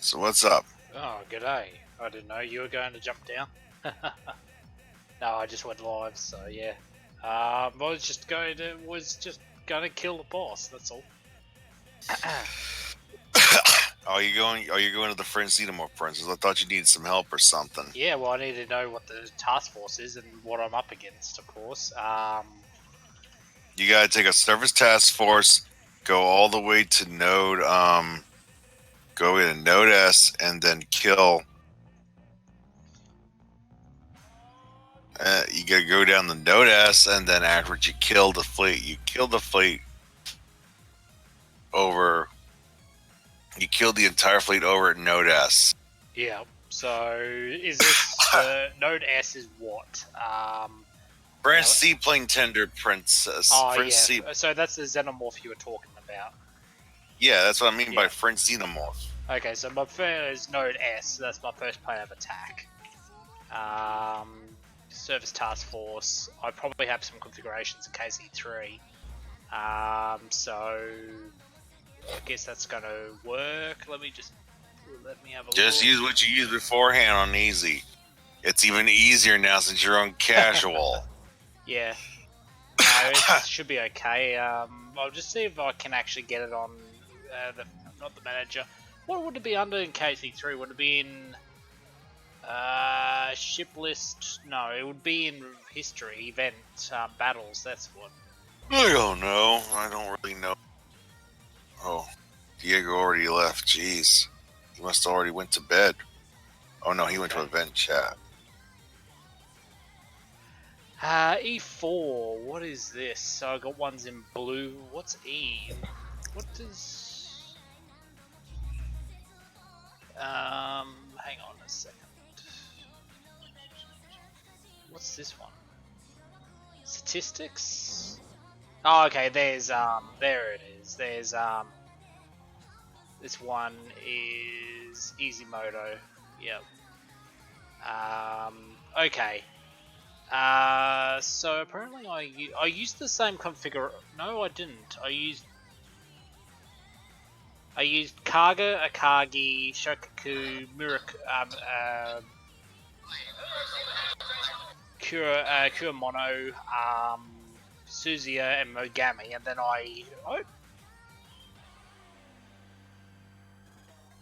So what's up? Oh, g'day. I didn't know you were going to jump down. No, I just went live, so yeah. I was just going to kill the boss. That's all. Are you going to the French Xenomorph Princess? I thought you needed some help or something. Yeah, well, I need to know what the task force is and what I'm up against, of course. You gotta take a surface task force, go all the way to node go in node S and then kill. You gotta go down the node S and then afterwards you kill the fleet. You kill the fleet over. You kill the entire fleet over at node S. Yeah. So is this node S is what? French Seaplane Tender Princess. Oh French yeah. So that's the xenomorph you were talking about. Yeah, that's what I mean by French Xenomorph. Okay, so my first node S. That's my first plan of attack. Service task force. I probably have some configurations in KC3. So I guess that's gonna work. Let me have a look. Just use what you used beforehand on easy. It's even easier now since you're on casual. Yeah. No, it should be okay. I'll just see if I can actually get it on not the manager. What would it be under in KC3? Would it be in ship list? No, it would be in history, event, battles. That's what. I don't know. I don't really know. Oh, Diego already left. Jeez, he must have already went to bed. Oh no, he went to event chat. E4. What is this? So I got ones in blue. What's E? What does? Hang on a second. What's this one? Statistics? Oh, okay, there it is. There's, this one is Easy Moto. Yep. Okay. So apparently I used the same configure. No, I didn't. I used Kaga, Akagi, Shokaku, Kuramono, Suzuya, and Mogami, and then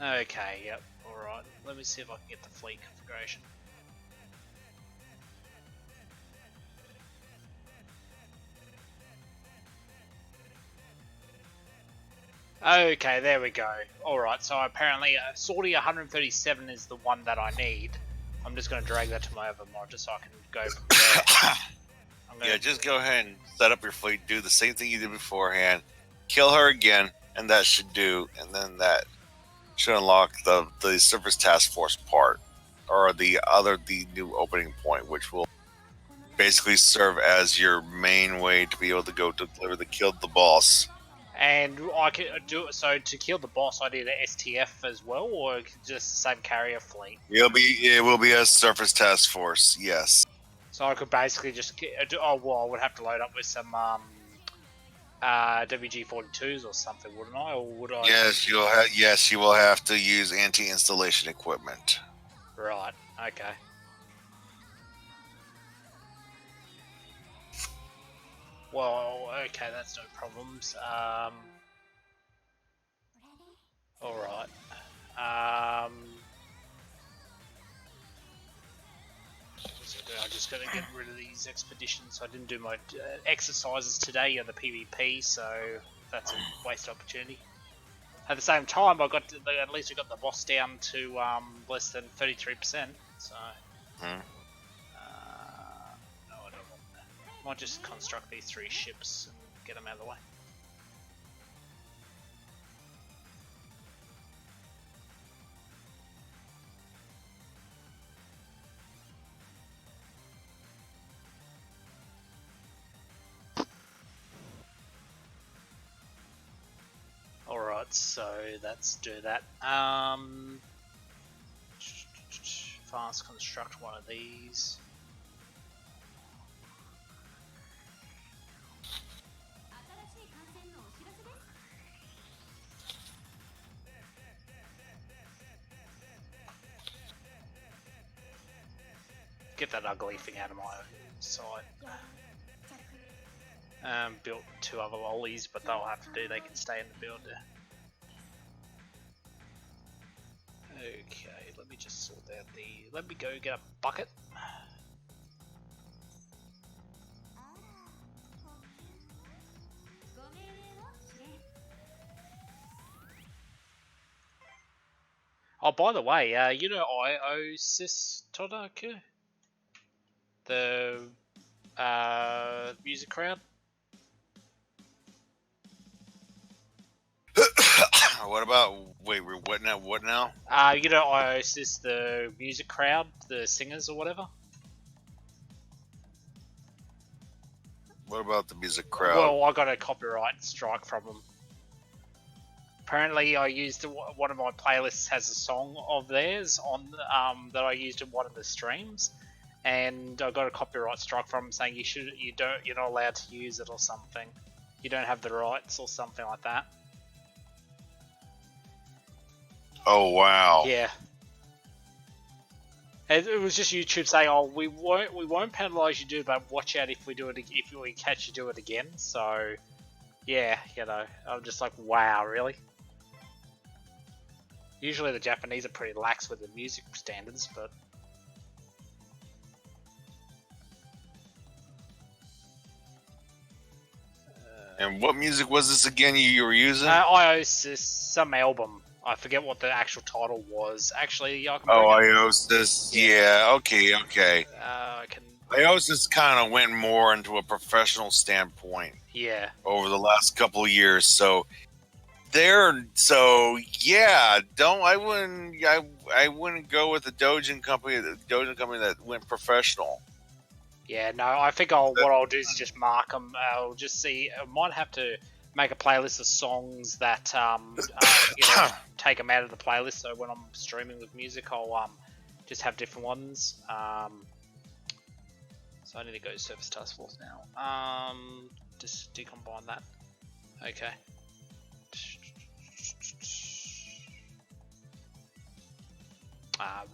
Okay, yep, alright. Let me see if I can get the fleet configuration. Okay, there we go. Alright, so apparently Sortie 137 is the one that I need. I'm just going to drag that to my other mod just so I can go from there. Yeah, just go ahead and set up your fleet, do the same thing you did beforehand, kill her again, and that should do, and then that should unlock the surface task force part, or the new opening point, which will basically serve as your main way to be able to go to deliver the kill the boss. And I can do it. So to kill the boss, I need an STF as well, or just the same carrier fleet. It will be a surface task force. Yes. So I could basically just I would have to load up with some WG-42s or something, wouldn't I? Or would I? Yes, you will have to use anti-installation equipment. Right. Okay. Well, okay, that's no problems. Alright. I just got to get rid of these expeditions. I didn't do my exercises today on the PvP, so that's a wasted opportunity. At the same time, at least I got the boss down to less than 33%. So. No, I don't want that. I might just construct these 3 ships and get them out of the way. Alright, so let's do that. Fast construct one of these. get that ugly thing out of my sight. Built 2 other lollies, but they'll have to do. They can stay in the build. Okay, let me just sort out the. Let me go get a bucket. Oh, by the way, you know IO Todaku? The music crowd? What about, wait, what now? What now? You know IOSIS, the music crowd, the singers or whatever? What about the music crowd? Well, I got a copyright strike from them. Apparently, I used one of my playlists has a song of theirs on that I used in one of the streams, and I got a copyright strike from them saying you're not allowed to use it or something. You don't have the rights or something like that. Oh wow! Yeah. It was just YouTube saying, "Oh, we won't penalise you, dude, but watch out if we catch you do it again." So, yeah, you know, I'm just like, wow, really? Usually the Japanese are pretty lax with the music standards, but And what music was this again you were using? IOSIS, some album. I forget what the actual title was. Actually, I can Oh, IOSIS. Yeah. Okay. I can. IOSIS kind of went more into a professional standpoint. Yeah. Over the last couple of years, so I wouldn't go with the Dojin company that went professional. Yeah, no, I think what I'll do is just mark them. I'll just see. I might have to make a playlist of songs that take them out of the playlist. So when I'm streaming with music, I'll just have different ones. So I need to go to Surface Task Force now. Just decombine that. Okay.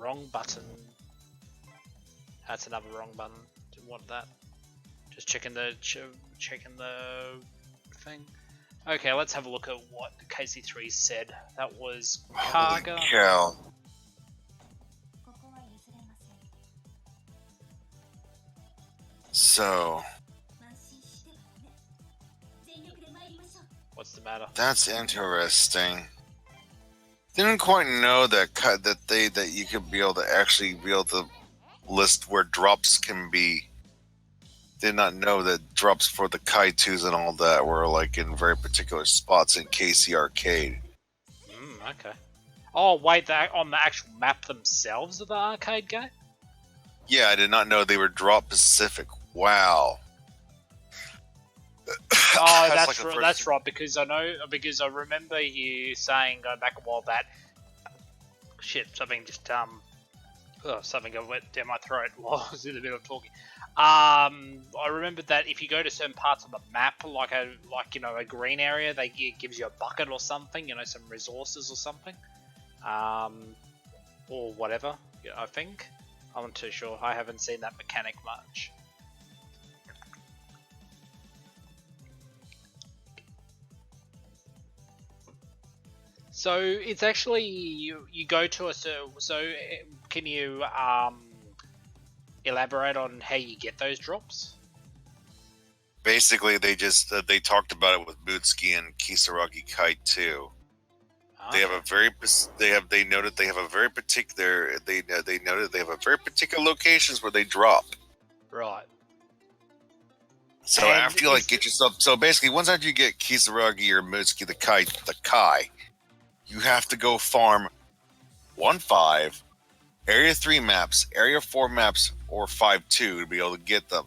Wrong button. That's another wrong button. Didn't want that. Just checking the thing. Okay, let's have a look at what KC3 said. That was Kaga. Cow. So what's the matter? That's interesting. Didn't quite know that you could be able to list where drops can be. Did not know that drops for the Kaitus and all that were like in very particular spots in KC Arcade. Okay. Oh wait, they're on the actual map themselves of the arcade game? Yeah, I did not know they were drop specific. Wow. Oh, that's right. Because I remember you saying going back a while that something went down my throat while I was in the middle of talking. I remember that if you go to certain parts of the map, like a green area, it gives you a bucket or something, some resources or something, or whatever. I think I'm not too sure. I haven't seen that mechanic much. So it's actually you go to a so can you elaborate on how you get those drops? Basically, they talked about it with Bootski and Kisaragi Kite too. Okay. They noted they have a very particular locations where they drop. Right. So and after you get yourself, so basically once after you get Kisaragi or Bootski the Kai, you have to go farm 1-5, Area 3 maps, Area 4 maps, or 5-2 to be able to get them.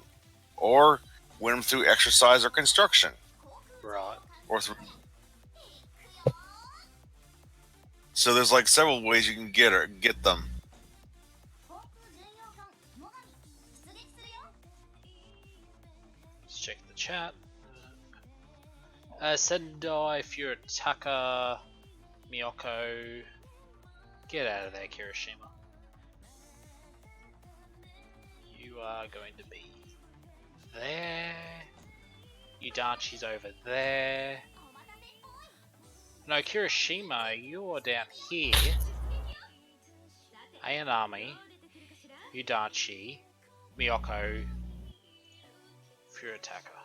Or win them through exercise or construction. Right. So there's like several ways you can get them. Let's check the chat. Sendai, Furitaka, Miyoko, get out of there, Kirishima. are going to be there. Udachi's over there. No, Kirishima, you're down here. Ayanami, Udachi, Miyako, Furitaka.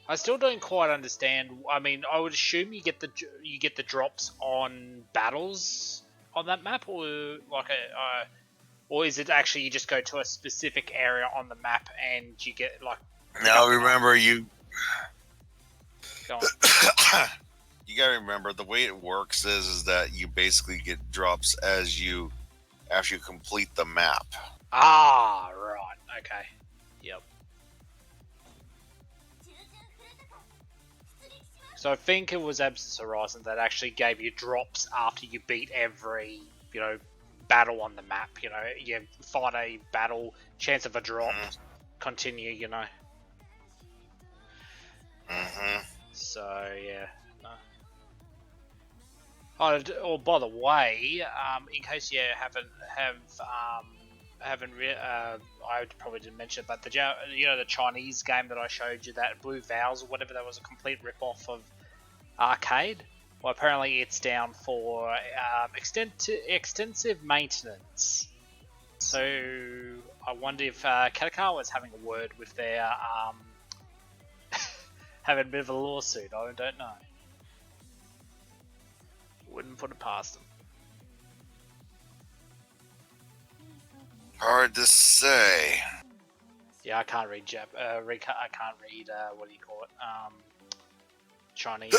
I still don't quite understand. I mean, I would assume you get the drops on battles on that map, or like or is it actually you just go to a specific area on the map and you get like? Now remember you. Go on. You gotta remember the way it works is that you basically get drops after you complete the map. Ah, right. Okay. Yep. So I think it was Absence Horizon that actually gave you drops after you beat every, battle on the map. You fight a battle, chance of a drop, continue, So, yeah. No. Oh, by the way, in case you I probably didn't mention it, but the Chinese game that I showed you, that Blue Vows or whatever, that was a complete rip-off of Arcade. Well, apparently it's down for extensive maintenance. So I wonder if KanColle was having a word with their having a bit of a lawsuit. I don't know. Wouldn't put it past them. Hard to say. Yeah, I can't read I can't read what do you call it? Chinese.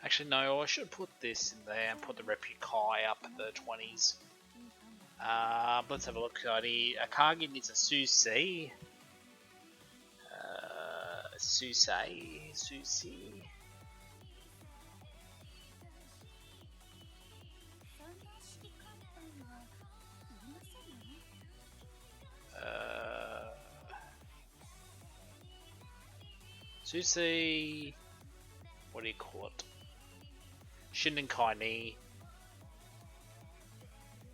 Actually, no. I should put this in there and put the Repukai up at the 20s. Let's have a look. Akagi needs a Susi. Susi. Susi. What do you call it? Shindenkai ni.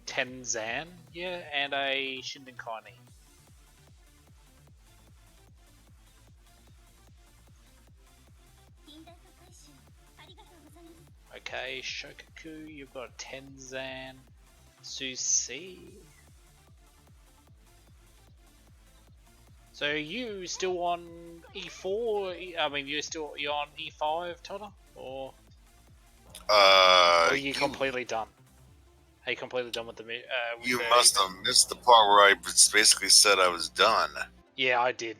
Tenzan, yeah, and a Shindenkai ni. Okay, Shokaku, you've got Tenzan, Susi. So you still on E4? I mean, you're on E5, Todd, or are you completely done? Are you completely done with the? You must have missed the part where I basically said I was done. Yeah, I did.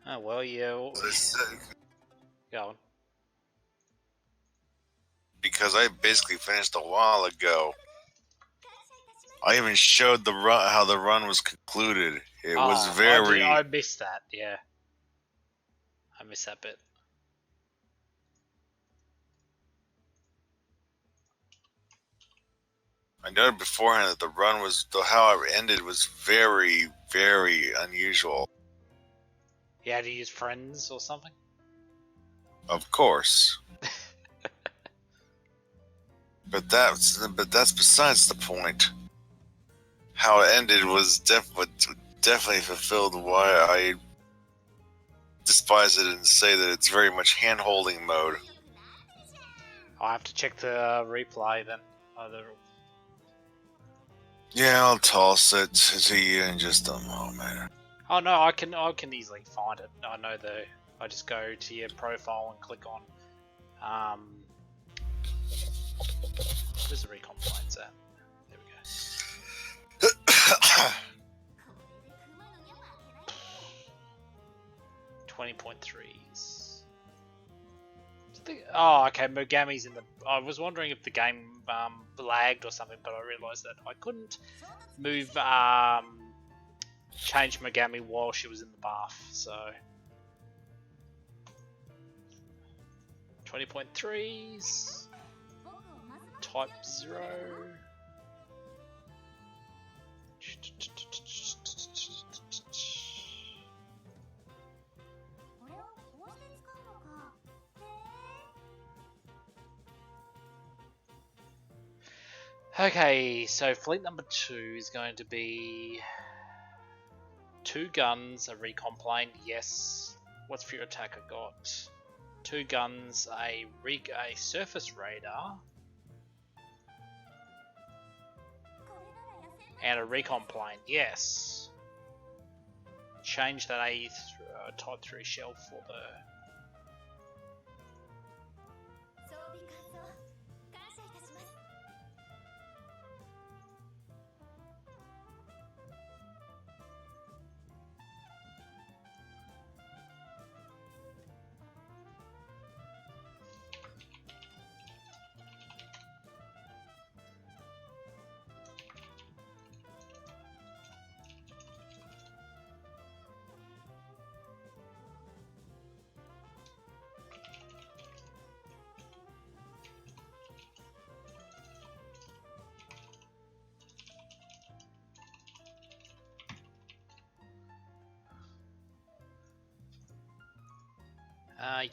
Oh well, yeah. Go on. Because I basically finished a while ago. I even showed the run, how the run was concluded. It was very. I missed that. Yeah, I missed that bit. I noted beforehand that the run was, how it ended was very, very unusual. You had to use friends or something? Of course. But that's besides the point. How it ended was definitely fulfilled why I despise it and say that it's very much hand-holding mode. I'll have to check the replay then. Yeah, I'll toss it to you in just a moment. Oh no, I can easily find it. I know I just go to your profile and click on where's the recon points at? There we go. 20.3s. Oh, okay. Mogami's in the. I was wondering if the game lagged or something, but I realised that I couldn't move change Mogami while she was in the bath. So 20.3s. Type 0. Okay, so fleet number 2 is going to be 2 guns, a recon plane, yes. What's for your attack I got? 2 guns, a surface radar, and a recon plane, yes. Change that A Type 3 shell for the...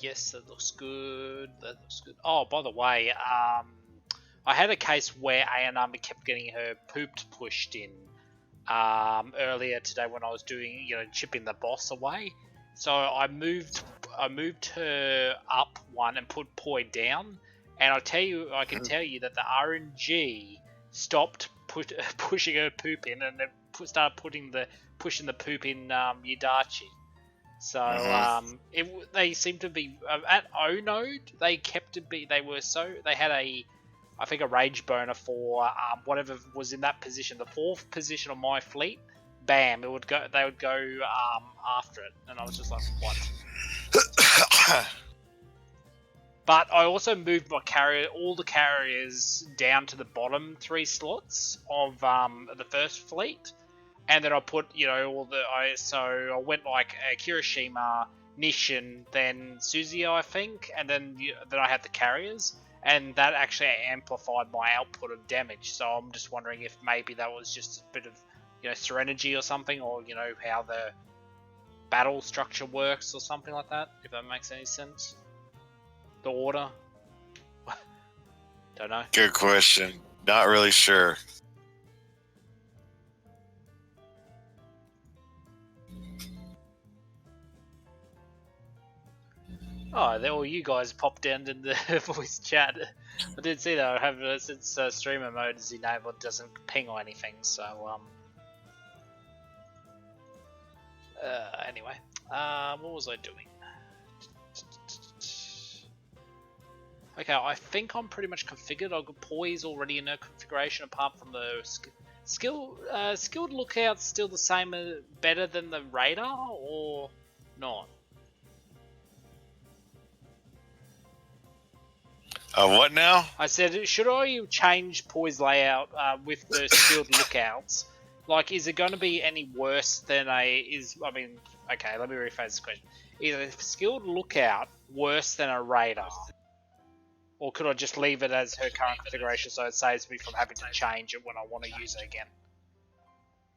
Yes, that looks good. That looks good. Oh, by the way, I had a case where Ayanami kept getting her pooped pushed in earlier today when I was doing, chipping the boss away. So I moved her up one and put Poi down, and I can tell you that the RNG stopped pushing her poop in, and it started pushing the poop in Yudachi. So they seem to be at O node. They kept to be. They had a rage boner for whatever was in that position, the 4th position of my fleet. Bam! They would go after it, and I was just like, what? But I also moved all the carriers down to the bottom 3 slots of the first fleet. And then I put, so I went like Kirishima, Nishin, then Suzuki, I think, and then I had the carriers, and that actually amplified my output of damage. So I'm just wondering if maybe that was just a bit of, Serenity or something, or how the battle structure works or something like that. If that makes any sense. The order. Don't know. Good question. Not really sure. Oh, you guys popped down in the voice chat. I did see that. I have since streamer mode is enabled, it doesn't ping or anything. So anyway, what was I doing? Okay, I think I'm pretty much configured. I've got Poise already in a configuration, apart from the skilled lookout. Still the same, better than the radar, or not? What now? I said, should I change Poise layout with the skilled lookouts? Like, is it going to be any worse than okay, let me rephrase the question. Is a skilled lookout worse than a radar? Or could I just leave it as her current configuration so it saves me from having to change it when I want to use it again?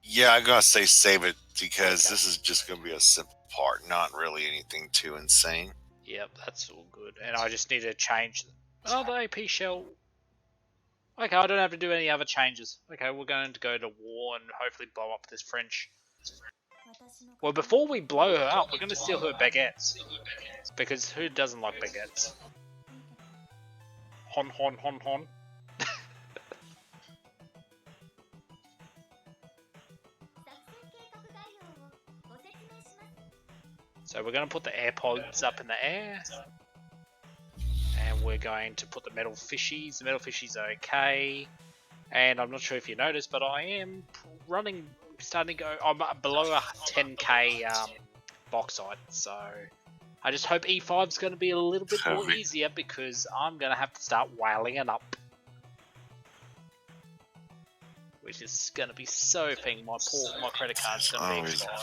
Yeah, I'm going to say save it, because this is just going to be a simple part, not really anything too insane. Yep, that's all good. And I just need to change the AP shell. Okay, I don't have to do any other changes. Okay, we're going to go to war and hopefully blow up this French. Well, before we blow her up, we're going to steal her baguettes. Because who doesn't like baguettes? Hon, hon, hon, hon. So we're going to put the AirPods up in the air. And we're going to put the metal fishies. The metal fishies are okay. And I'm not sure if you noticed, but I am starting to go, I'm below a 10k bauxite. So I just hope E5 is going to be a little bit more easier, because I'm going to have to start whaling it up. Which is going to be so thing. My credit card's going to be expired.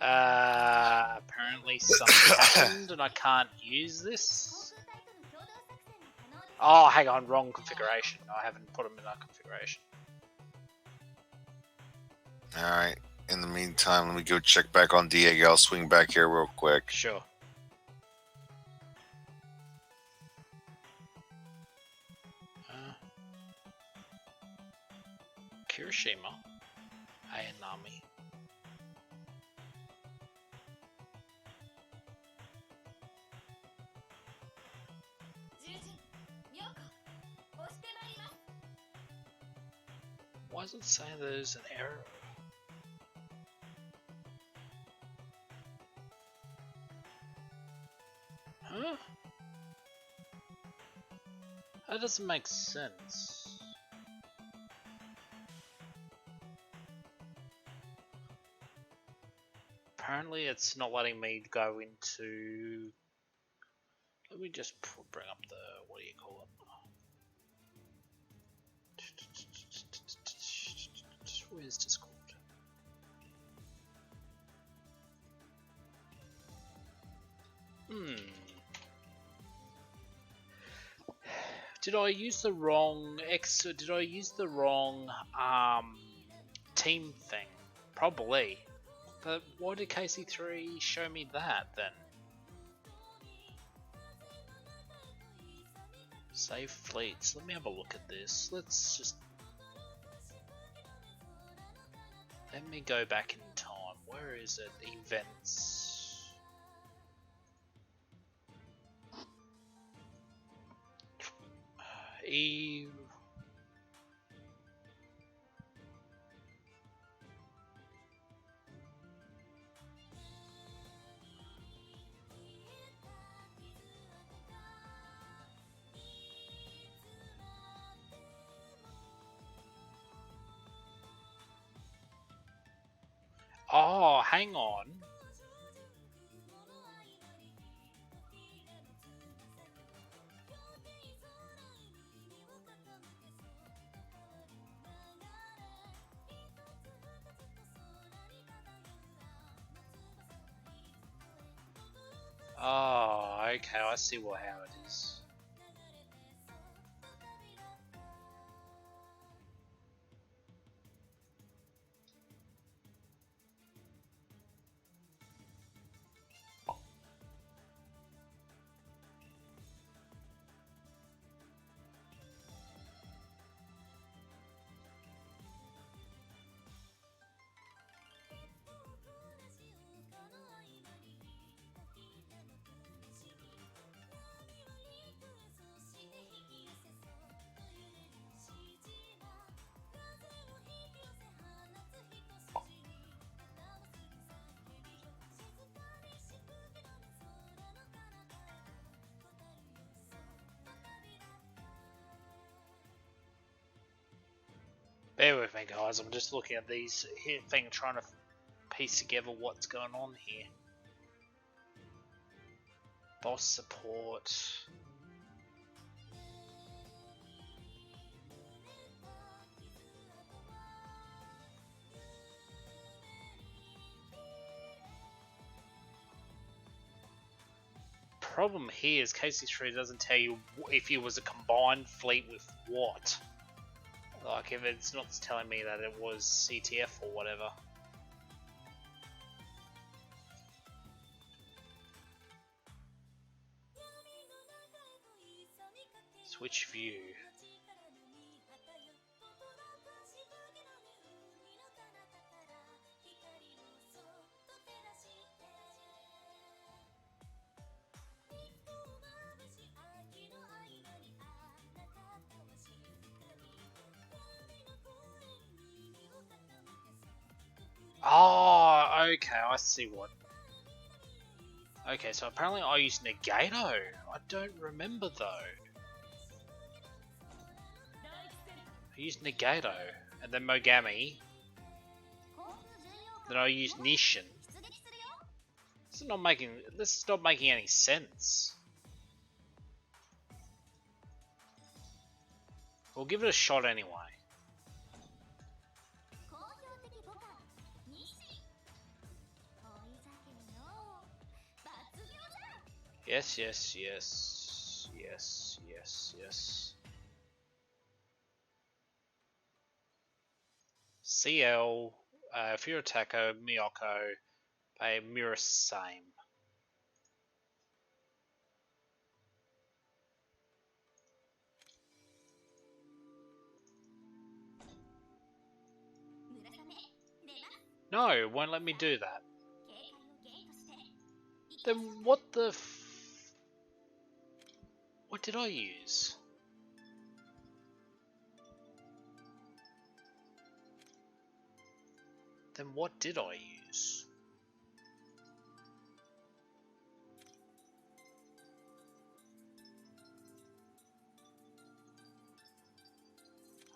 Apparently something happened and I can't use this. Oh, hang on, wrong configuration. I haven't put them in that configuration. Alright. In the meantime, let me go check back on Diego. I'll swing back here real quick. Sure. Kirishima, Ayanami. Why does it say there's an error? Huh? That doesn't make sense. Apparently it's not letting me go into... Let me just bring up the... what do you call it? Where's Discord? Did I use the wrong Did I use the wrong team thing? Probably. But why did KC3 show me that then? Save fleets. Let me have a look at this. Let's just... Let me go back in time. Where is it? Events. Oh, hang on. Oh, okay, I see how it is. Bear with me, guys. I'm just looking at these here thing, trying to piece together what's going on here. Boss support. Problem here is KC3 doesn't tell you if it was a combined fleet with what. Like, if it's not telling me that it was CTF or whatever. Switch view. Oh, okay, I see what. Okay, so apparently I used Negato. I don't remember though. I used Negato, and then Mogami. Then I used Nishin. This is not making any sense. We'll give it a shot anyway. Yes, yes, yes, yes, yes, yes. CL, Furutako, Miyako, a mirror same. No, it won't let me do that. Then what the what did I use? Then what did I use?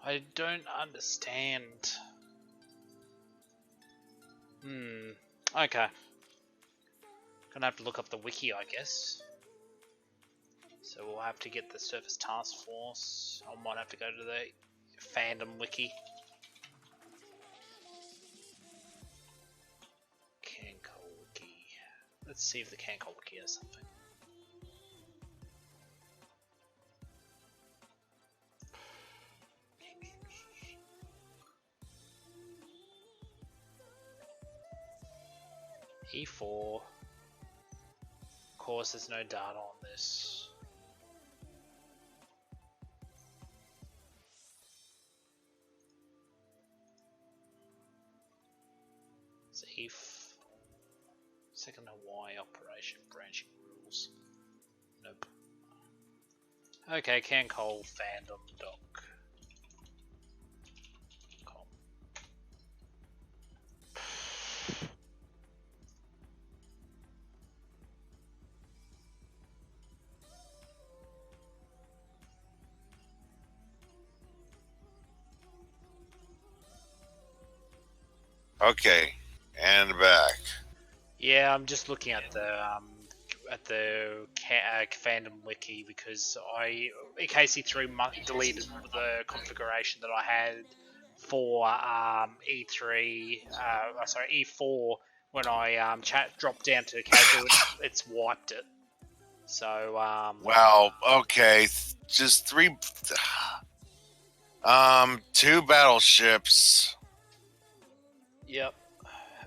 I don't understand. Okay. Gonna have to look up the wiki, I guess. So we'll have to get the Surface Task Force. I might have to go to the fandom wiki. KanColle wiki. Let's see if the KanColle wiki has something. E4. Of course, there's no data on this. It's E4. Second Hawaii operation branching rules. Nope. Okay, KanColle fandom doc. Okay, and back. Yeah, I'm just looking at the fandom wiki because in case he deleted the configuration that I had for E4 when I dropped down to casual, it's wiped it. So Wow. Okay, just 3. 2 battleships. Yep.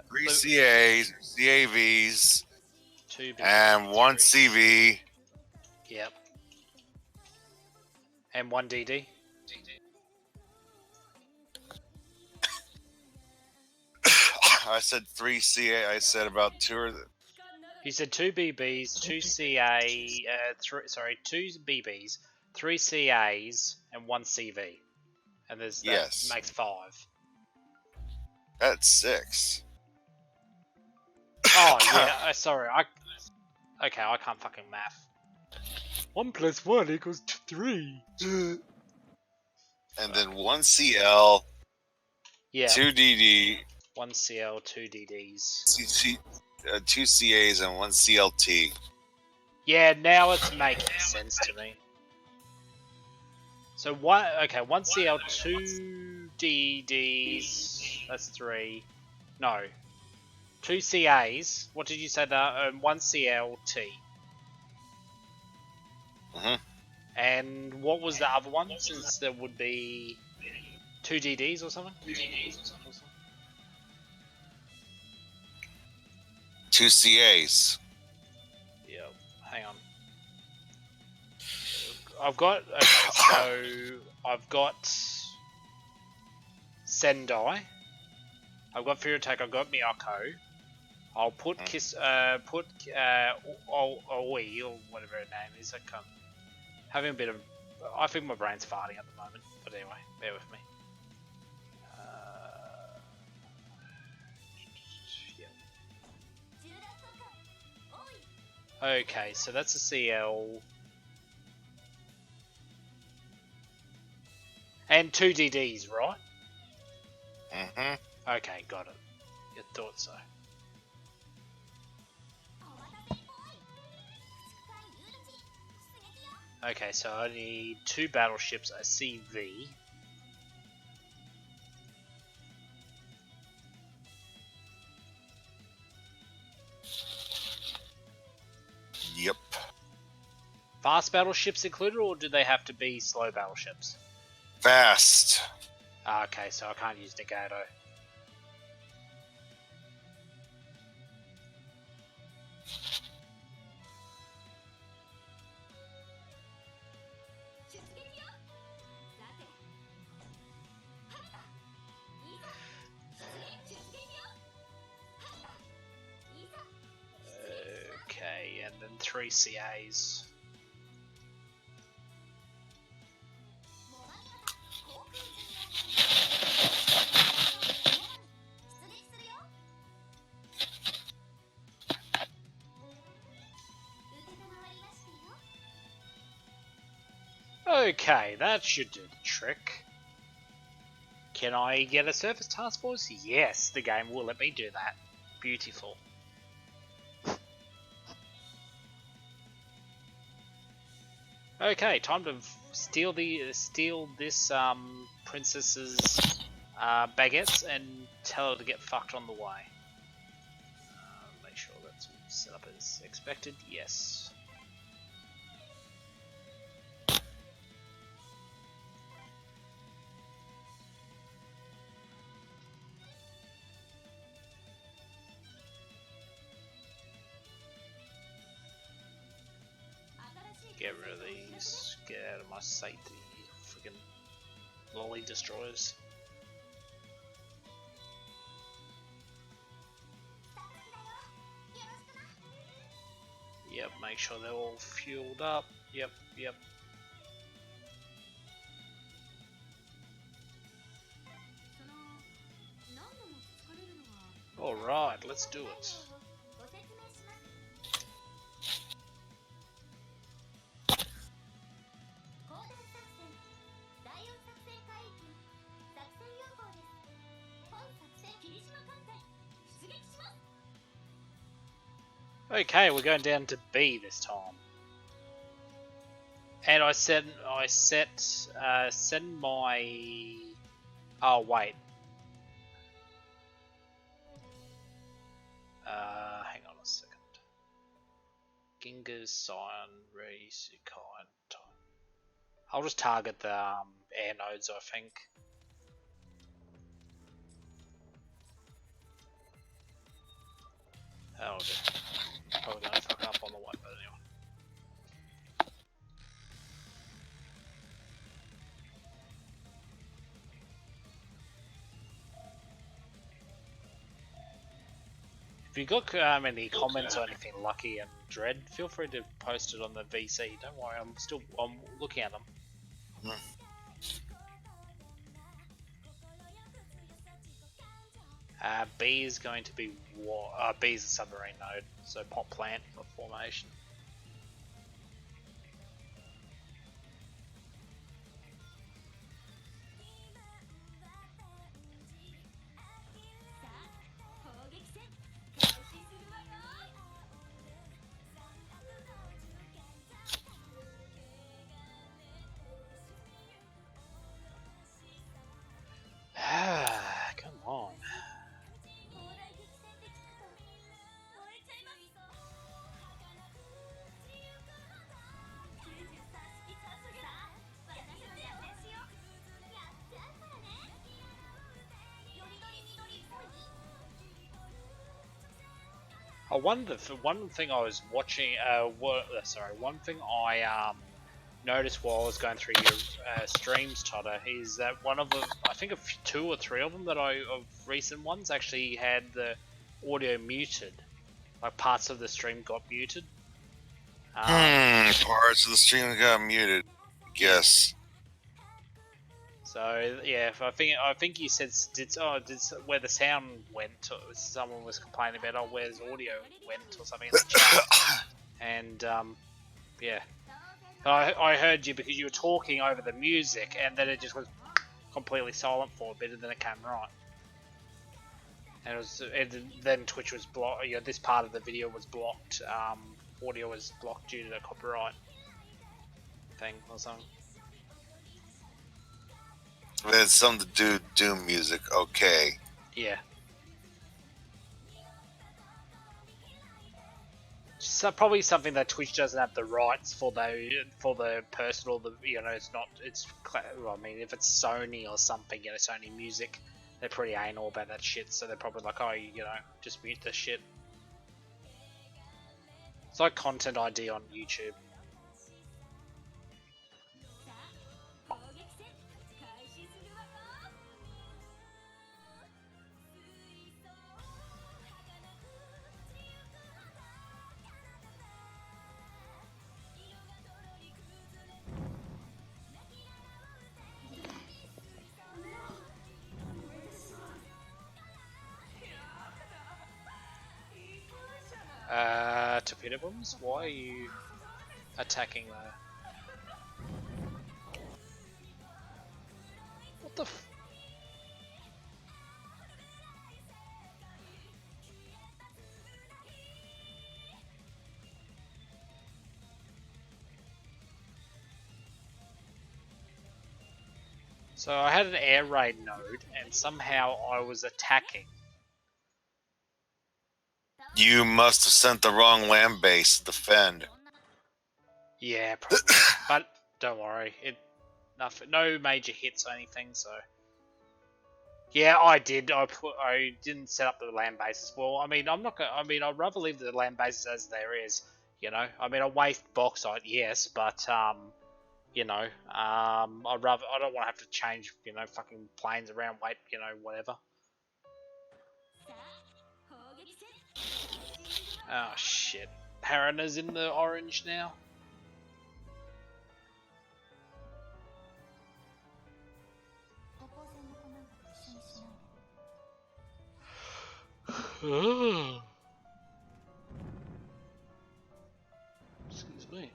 3 CAs, CAVs, 2 and 1 CV. Yep. And 1 DD. I said 3 CA. I said about 2 or. He said 2 BBs, 2 CA, 2 BBs, 3 CAs, and 1 CV. And that makes 5. That's 6. Oh yeah, sorry. I can't fucking math. 1 + 1 = 3. And then 1 CL. Yeah. 2 DD. 1 CL, 2 DDs. 2 CAs and 1 CLT. Yeah, now it's making sense to me. So 1 CL, 2 DDs. That's 3. No. 2 CAs. What did you say there? 1 CLT. And what was the other one? Since there would be 2 DDs or something? 2 CAs. Yeah, hang on. I've got Sendai. I've got Furutake, I've got Miyako. I'll put Oi, or whatever her name is. Having a bit of. I think my brain's farting at the moment. But anyway, bear with me. Yeah. Okay, so that's a CL. And 2 DDs, right? Okay, got it. You thought so. Okay, so I need 2 battleships, a CV. Yep. Fast battleships included, or do they have to be slow battleships? Fast. Okay, so I can't use Nagato. 3 CAs. Okay, that should do the trick. Can I get a surface task force? Yes, the game will let me do that. Beautiful. Okay, time to steal this princess's baguettes and tell her to get fucked on the way. Make sure that's set up as expected. Yes. Get rid of these. Get out of my sight, the freaking lolly destroyers. Yep, make sure they're all fueled up. Yep. Alright, let's do it. Okay, we're going down to B this time. And I set my... Oh, wait. Hang on a second. Ginga's sign, race, kind. I'll just target the air nodes, I think. That'll do. Probably gonna fuck up on the way, but anyway. If you got any comments or anything lucky and dread, feel free to post it on the VC. Don't worry, I'm looking at them. B is going to be B is a submarine node, so pot plant for formation. Come on. Oh, one thing I was watching, one thing I noticed while I was going through your streams, Totter, is that one of the, I think 2 or 3 of them of recent ones actually had the audio muted. Like parts of the stream got muted. Parts of the stream got muted. Yes. So yeah, I think you said where the sound went. Someone was complaining about where's audio went or something in the chat. And yeah, I heard you because you were talking over the music, and then it just was completely silent for a bit, and then it came right. And then Twitch was blocked. This part of the video was blocked. Audio was blocked due to the copyright thing or something. It's something to do Doom music, okay. Yeah. So probably something that Twitch doesn't have the rights for the personal. It's not. Well, I mean, if it's Sony or something, Sony Music, they're pretty anal about that shit. So they're probably like, oh, just mute this shit. It's like Content ID on YouTube. torpedo bombs? Why are you attacking there? What the f- So I had an air raid node, and somehow I was attacking. You must have sent the wrong land base to defend. Yeah, probably. But don't worry, no major hits or anything. So yeah, I did. I didn't set up the land bases. Well, I mean, I'm not gonna. I mean, I'd rather leave the land bases as there is. You know, I mean, I waste bauxite, yes, but you know, I don't want to have to change, you know, fucking planes around, wait, you know, whatever. Oh shit. Harana's in the orange now. Excuse me.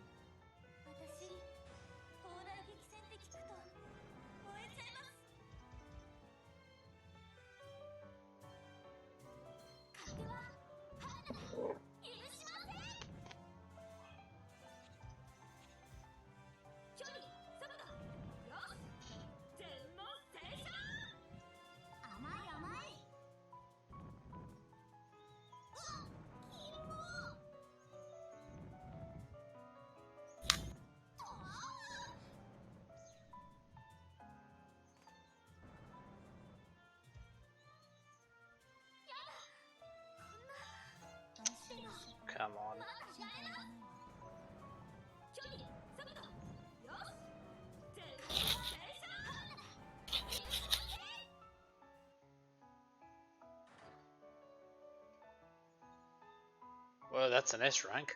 Come on. Well, that's an S rank.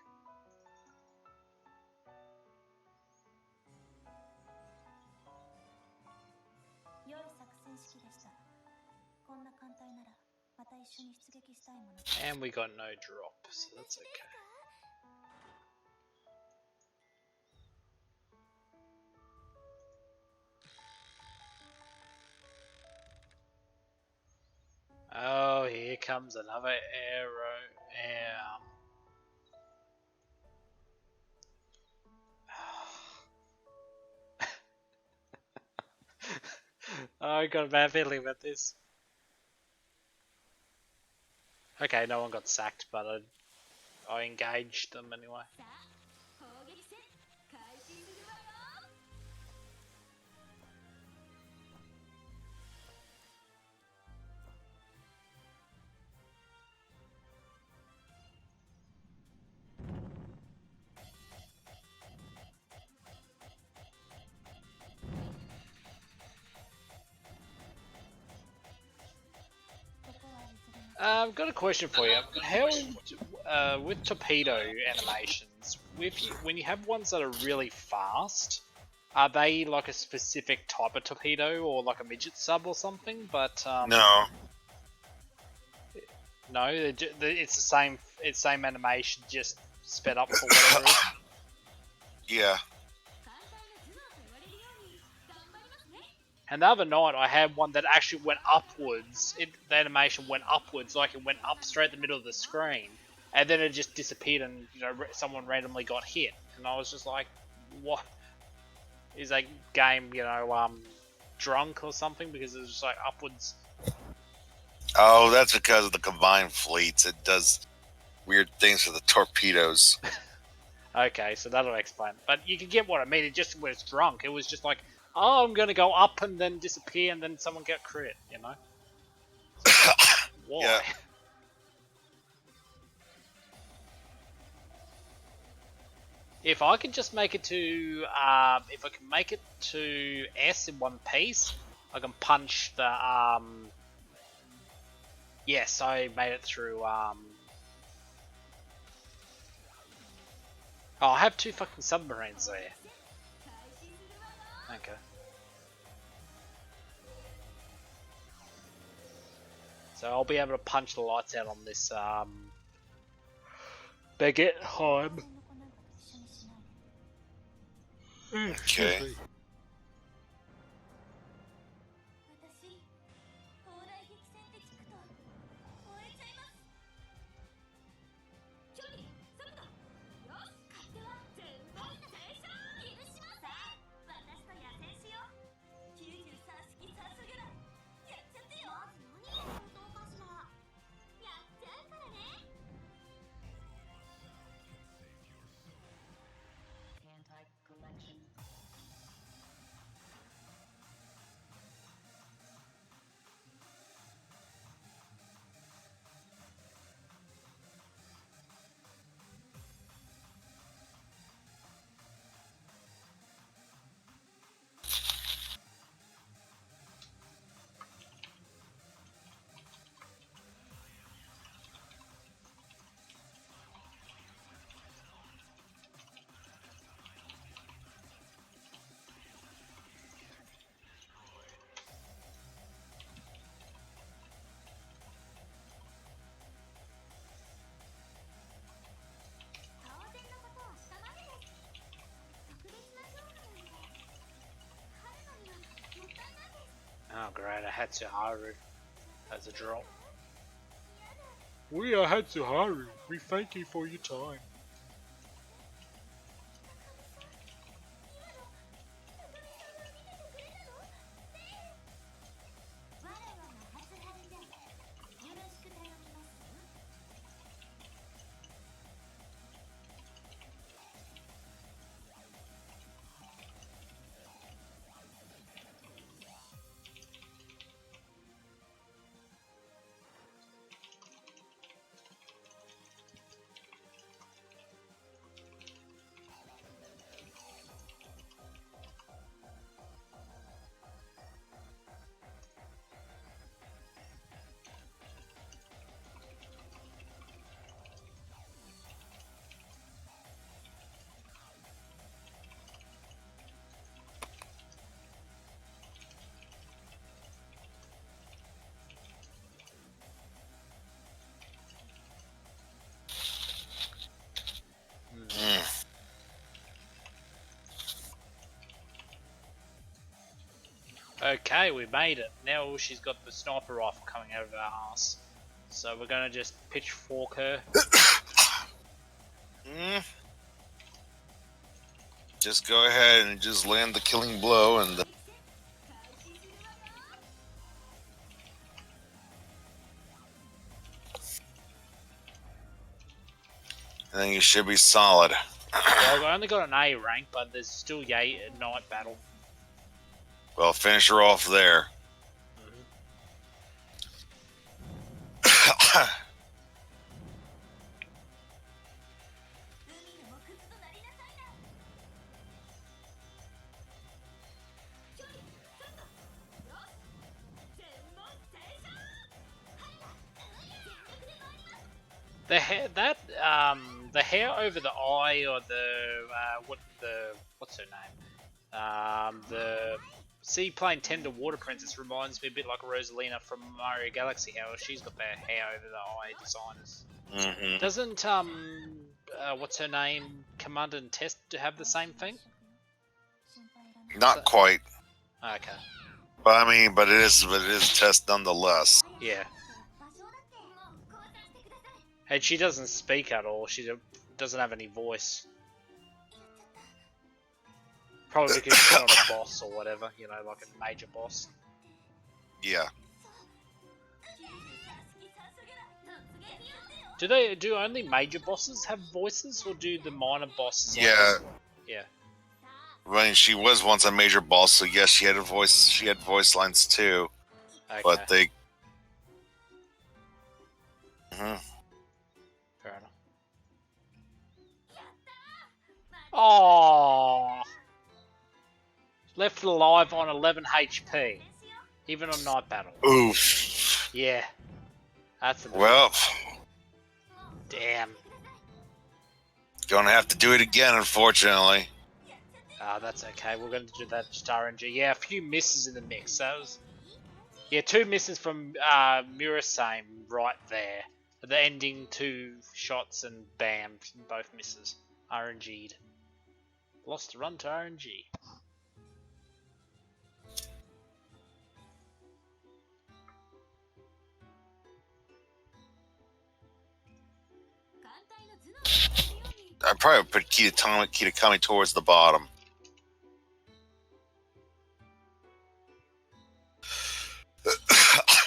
And we got no drop, so that's okay. Oh, here comes another arrow. Oh, I got a bad feeling about this. Okay, no one got sacked, but I engaged them anyway. I've got a question for you. How, with torpedo animations, when you have ones that are really fast, are they like a specific type of torpedo or like a midget sub or something? But No. no, it's the same. It's same animation, just sped up for whatever it is. Yeah. And the other night, I had one that actually went upwards. The animation went upwards, like it went up straight in the middle of the screen, and then it just disappeared, and you know, someone randomly got hit, and I was just like, "What is that game? You know, drunk or something?" Because it was just like upwards. Oh, that's because of the combined fleets. It does weird things for the torpedoes. Okay, so that'll explain. But you can get what I mean. It just when it's drunk, it was just like, "Oh, I'm gonna go up and then disappear, and then someone get crit," you know? Why? Yeah. If I could just make it to, if I can make it to S in one piece, I can punch the, yes, I made it through, oh, I have 2 fucking submarines there. Okay. So I'll be able to punch the lights out on this, Baguette Heim. Okay. Oh great, a Hatsuharu has a drop. We are Hatsuharu. We thank you for your time. Okay, we made it. Now she's got the sniper rifle coming out of her ass. So we're gonna just pitchfork her. Just go ahead and just land the killing blow, and then you should be solid. Well, I only got an A rank, but there's still yay at night battle. Well, finish her off there. The hair, the hair over the eye, or what's her name? The seaplane tender water princess reminds me a bit like Rosalina from Mario Galaxy. How she's got the hair over the eye designers. Doesn't what's her name, Commander and Test, to have the same thing? Not quite. Okay. But but it is Test nonetheless. Yeah. And she doesn't speak at all. She doesn't have any voice. Probably because she's not a boss or whatever, you know, like a major boss. Yeah. Do only major bosses have voices, or do the minor bosses? Yeah. Yeah. I mean, she was once a major boss, so yes, she had a voice. She had voice lines too. Okay. But they. Fair enough. Oh, left alive on 11 HP, even on night battle. Oof. Yeah, that's a well. Damn. Gonna have to do it again, unfortunately. That's okay. We're going to do that just RNG. Yeah, a few misses in the mix. That was, yeah, 2 misses from Murasame right there. The ending 2 shots and bam, both misses. RNG'd. Lost to run to RNG. I probably would put Kitakami towards the bottom.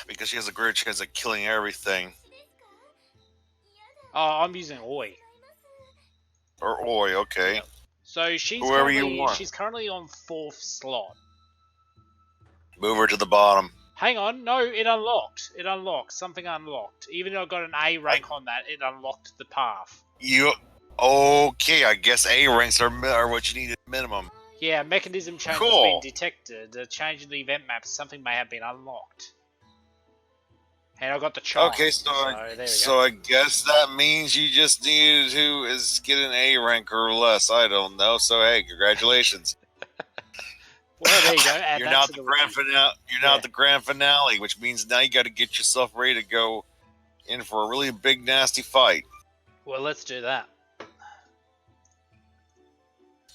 Because she has a greater chance of killing everything. Oh, I'm using Oi. Or Oi, okay. Yep. So she's Whoever you want. she's currently on 4th slot. Move her to the bottom. Hang on, no, it unlocked. It unlocked. Something unlocked. Even though I got an A rank on that, it unlocked the path. Okay, I guess A ranks are what you need at minimum. Yeah, mechanism change Cool. has been detected. A change in the event map. Something may have been unlocked. And I got the chime. Okay, so I guess that means you just needed to get an A rank or less. I don't know. So hey, congratulations. Well, there you go. Add You're that not to the grand finale. You're not the grand finale, which means now you got to get yourself ready to go in for a really big, nasty fight. Well, let's do that.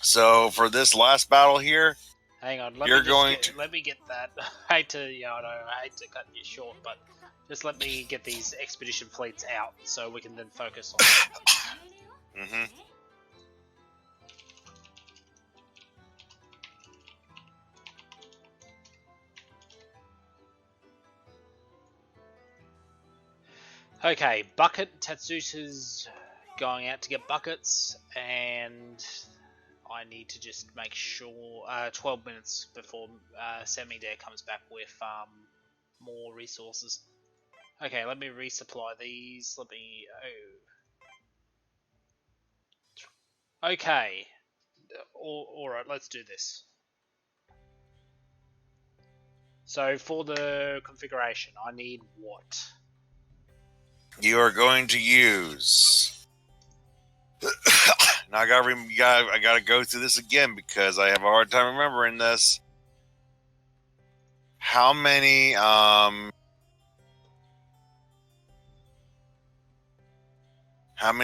So for this last battle here, hang on. Let me get that. I hate to cut you short, but just let me get these expedition fleets out so we can then focus on. Mm-hmm. Okay, Bucket Tatsusa's going out to get buckets, and I need to just make sure 12 minutes before Semi-Dare comes back with more resources. Okay, let me resupply these. Okay. Alright, let's do this. So for the configuration, I need what? You are going to use. Now I gotta go through this again because I have a hard time remembering this. How many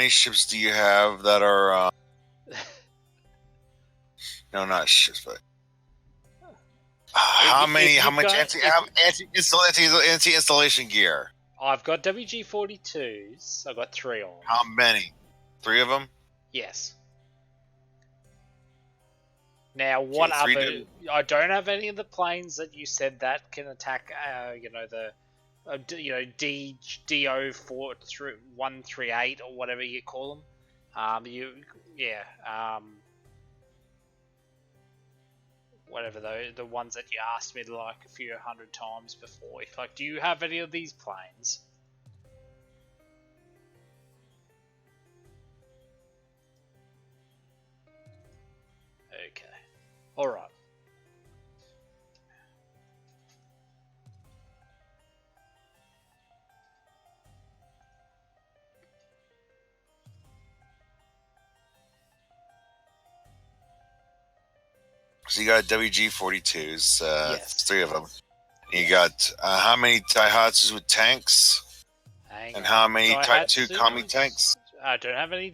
ships do you have that are no, not ships, but how much anti-installation gear? I've got WG-42s. I've got 3 on. How many? 3 of them? Yes. Now, what other... I don't have any of the planes that you said that can attack, DO138 or whatever you call them. Whatever the ones that you asked me like a few hundred times before. Do you have any of these planes? Okay. Alright. So you got WG-42s, yes. 3 of them. You got how many Daihatsus with tanks? And how many Type 2 Kami tanks? I don't have any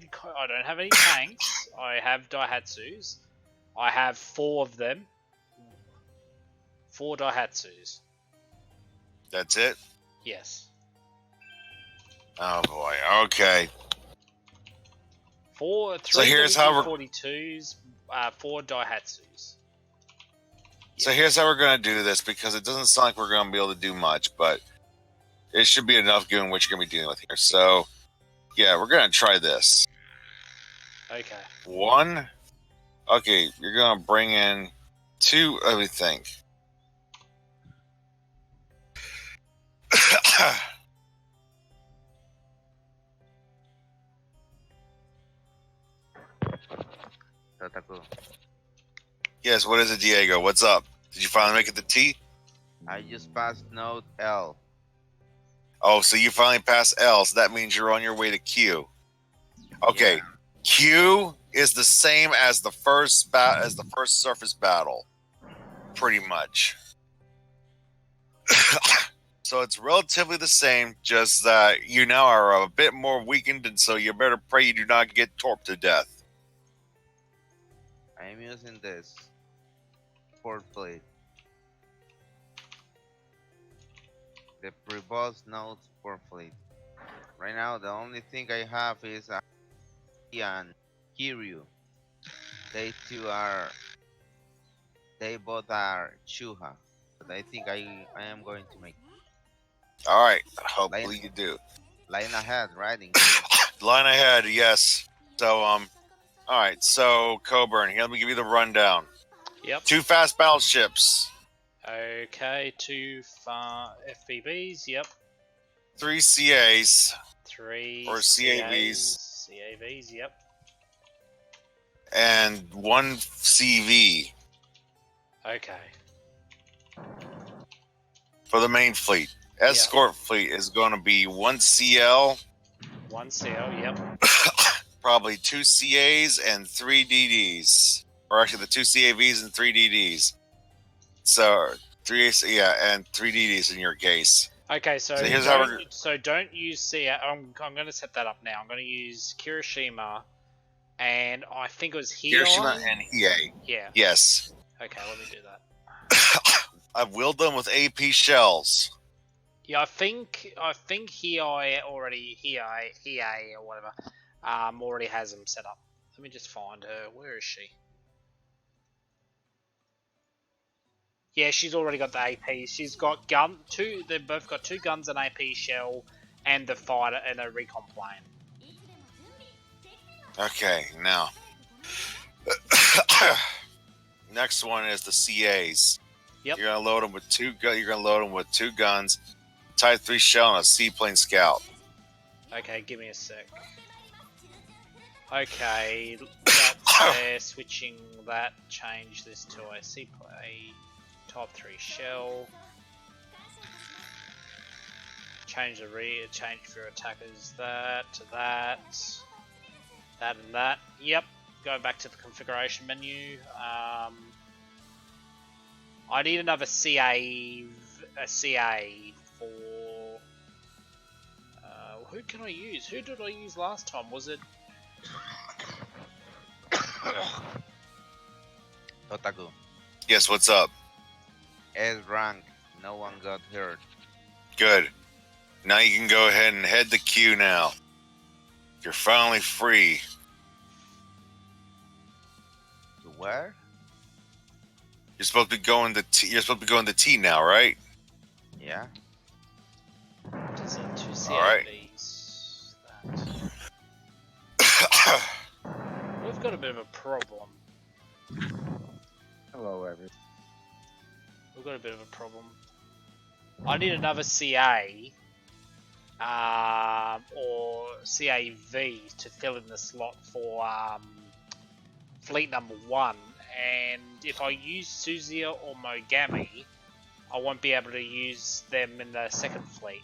tanks. I have Daihatsus. I have 4 of them. 4 Daihatsus. That's it? Yes. Oh boy. Okay. 3 so here's how 42s, 4 Daihatsus. So here's how we're going to do this, because it doesn't sound like we're going to be able to do much, but it should be enough given what you're going to be dealing with here. So, yeah, we're going to try this. Okay. 1. Okay, you're going to bring in 2, let me think. Yes, what is it, Diego? What's up? Did you finally make it to T? I just passed node L. Oh, so you finally passed L, so that means you're on your way to Q. Okay, yeah. Q is the same as the first surface battle, pretty much. So it's relatively the same, just that you now are a bit more weakened, and so you better pray you do not get torped to death. I am using this port plate. The pre-boss notes port plate. Right now, the only thing I have is and Kiryu. They two are. They both are Chuha. But I think I am going to make All right, line, hopefully you do. line ahead, right in here. Line ahead, yes. So all right. So Coburn, here, let me give you the rundown. Yep. 2 fast battleships. Okay, 2 FBBs, yep. 3 CAs. 3 Or CAVs. CAVs, yep. And 1 CV Okay. for the main fleet. Escort fleet is going to be 1 CL. 1 CL, yep. Probably 2 CAs and 3 DDs. Or actually, the 2 CAVs and 3 DDs. So, 3 and 3 DDs in your case. Okay, so here's how we're... don't use CA. I'm going to set that up now. I'm going to use Kirishima, and I think it was Hiei. Kirishima and Hiei. Yeah. Yes. Okay, let me do that. I've willed them with AP shells. Yeah, I think Hiei already Hiei or whatever already has them set up. Let me just find her. Where is she? Yeah, she's already got the AP. She's got two. They've both got 2 guns, an AP shell, and the fighter and a recon plane. Okay, now. Next one is the CAs. Yep. You're gonna load them with 2. You're gonna load them with 2 guns, Type 3 shell, and a seaplane scout. Okay, give me a sec. Okay, that's switching that. Change this to a Type 3 shell. Change the change for attackers that to that. That and that. Yep. Go back to the configuration menu. I need another CA for. Who can I use? Who did I use last time? Was it? Otaku. Yes, what's up? S rank. No one got hurt. Good. Now you can go ahead and head the queue now. You're finally free. To where? You're supposed to be going to T. You're supposed to be going to T now, right? Yeah. What is it? 2 CAVs. All right. We've got a bit of a problem. Hello, everyone. We've got a bit of a problem. I need another CA or CAV to fill in the slot for fleet number 1. And if I use Suzuya or Mogami, I won't be able to use them in the second fleet.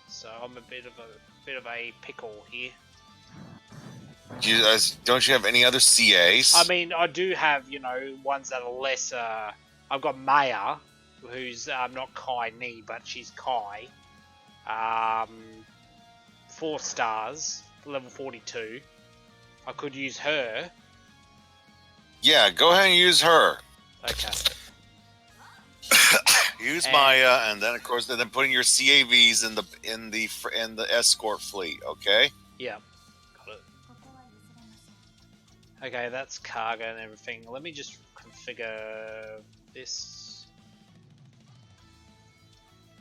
So I'm a bit of a pickle here. Don't you have any other CAs? I mean, I do have, ones that are lesser. I've got Maya, who's not Kai Ni, but she's Kai. 4 stars, level 42. I could use her. Yeah, go ahead and use her. Okay. Use Maya, and then of course, then putting your CAVs in the escort fleet. Okay. Yeah. Got it. Okay, that's cargo and everything. Let me just configure this.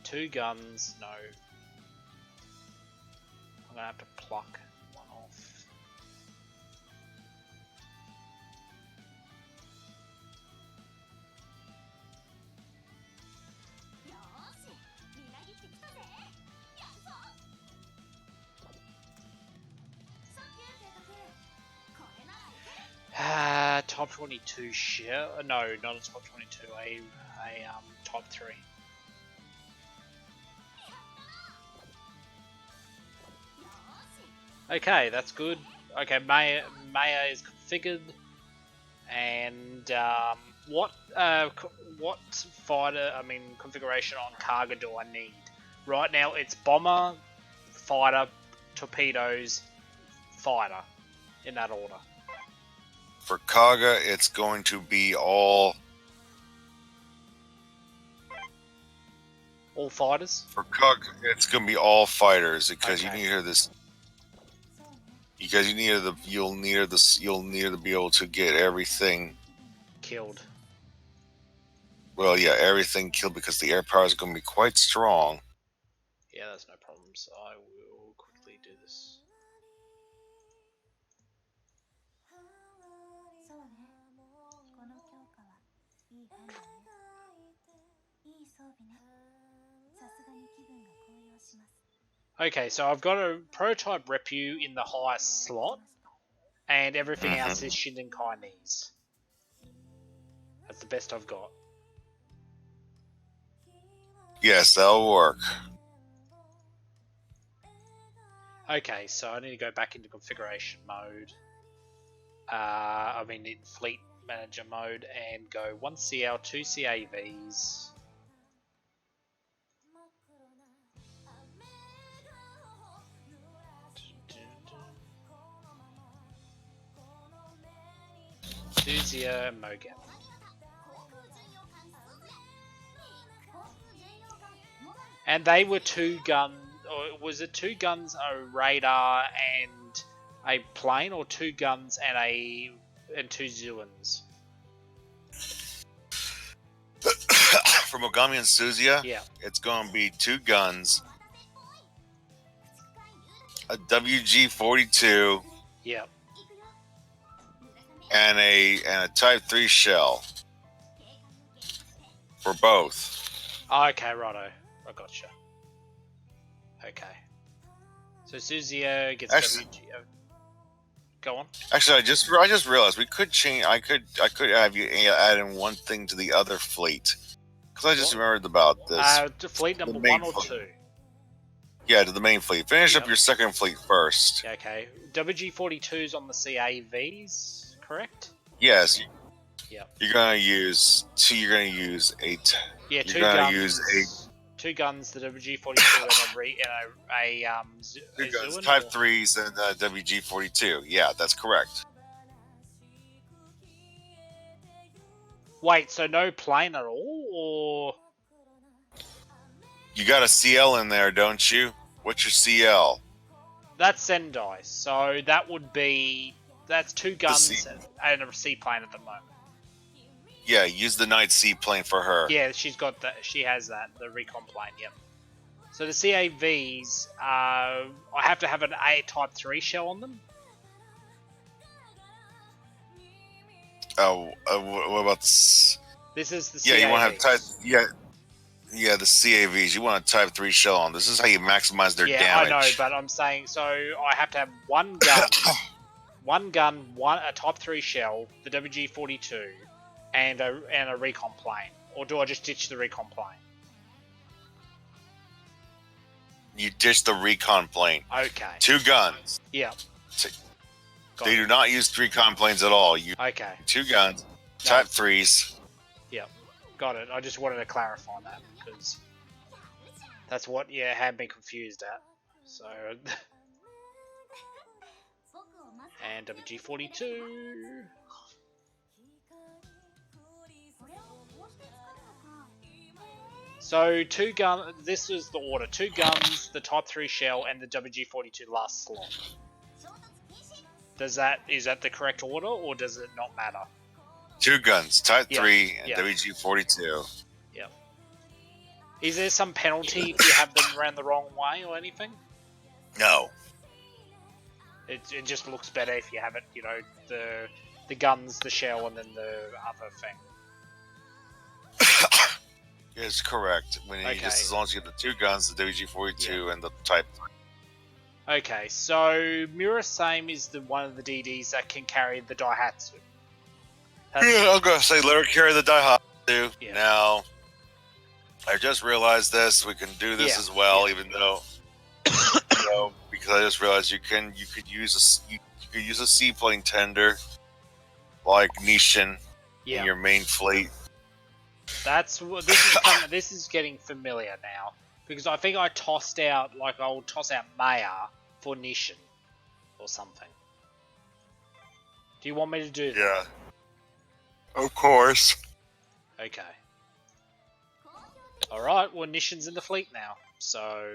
2 guns, no. I'm gonna have to pluck one off. Top 22 shell? No, not a top 22. A top 3. Okay, that's good. Okay, Maya is configured, and what fighter? I mean, configuration on Karga do I need? Right now, it's bomber, fighter, torpedoes, fighter, in that order. For Kaga, it's going to be all fighters. for Kaga. It's going to be all fighters because you Okay. need to hear this. Because you'll need to be able to get everything Killed. Well, yeah, everything killed because the air power is going to be quite strong. Yeah, that's no problems. I will quickly do this. Okay, so I've got a prototype Repu in the highest slot, and everything else is Shindenkai-Nis. That's the best I've got. Yes, that'll work. Okay, so I need to go back into configuration mode. I mean, in fleet manager mode, and go 1 CL, 2 CAVs. Suzia and Mogap. And they were 2 guns, or was it 2 guns, a radar, and a plane, or 2 guns and 2 Zuans? For Mogami and Suzia, Yeah. it's going to be 2 guns, a WG-42, Yeah. and a Type 3 shell for both. Okay, righto. I gotcha. Okay. So Suzia gets Actually- WG. Go on. Actually, I just realized we could change. I could have you add in one thing to the other fleet because I just What? remembered about this. To fleet number main 1 or fleet. 2? Yeah, to the main fleet. Finish up Yep. your second fleet first. Okay. WG-42's on the CAVs, correct? Yes. Yep. You're gonna use 2. You're gonna use 8. Yeah, You're 2 gonna guns. use 2 guns, the WG-42 and a 2 guns, Zuan, Type or- 3s, and WG-42. Yeah, that's correct. Wait, so no plane at all, or You got a CL in there, don't you? What's your CL? that's Sendai? So that would be 2 guns C- and a seaplane at the moment. Yeah, use the Night Seaplane for her. Yeah, she's got that. She has that, the recon plane. Yep. So the CAVs, I have to have an A Type 3 shell on them. Oh, what about this? This is the Yeah, CAVs. you want to have Type. Yeah, the CAVs. You want a Type 3 shell on. This is how you maximize their damage. I know, but I'm saying, so I have to have 1 gun, a Type 3 shell, the WG-42, and a recon plane. Or do I just ditch the recon plane? You ditch the recon plane. Okay. 2 guns. Yeah. Got They it. do not use recon planes at all. You Okay. 2 guns, Type 3s. Yep. Got it. I just wanted to clarify that because that's what had me confused at. So and WG-42. So 2 gun. This is the order: 2 guns, the Type 3 shell, and the WG-42 last slot. Is that the correct order, or does it not matter? 2 guns, Type Yeah, 3, and yeah. WG-42. Yep. Is there some penalty if you have them ran the wrong way or anything? No. It just looks better if you have it, the guns, the shell, and then the other thing. It's correct. Okay. Just as long as you get the 2 guns, the WG-42, and the Type 3. Okay, so Mirror Same is one of the DDs that can carry the Daihatsu. Yeah, I'm gonna say let her carry the Daihatsu. Yeah. Now, I just realized this. We can do this Yeah, as well, yeah. even though, because I just realized you could use a seaplane tender like Nishin Yeah. in your main fleet. That's what this is getting familiar now because I think I tossed out I'll toss out Maya for Nishan or something. Do you want me to do that? Yeah. Of course. Okay. Alright, well Nishan's in the fleet now, so...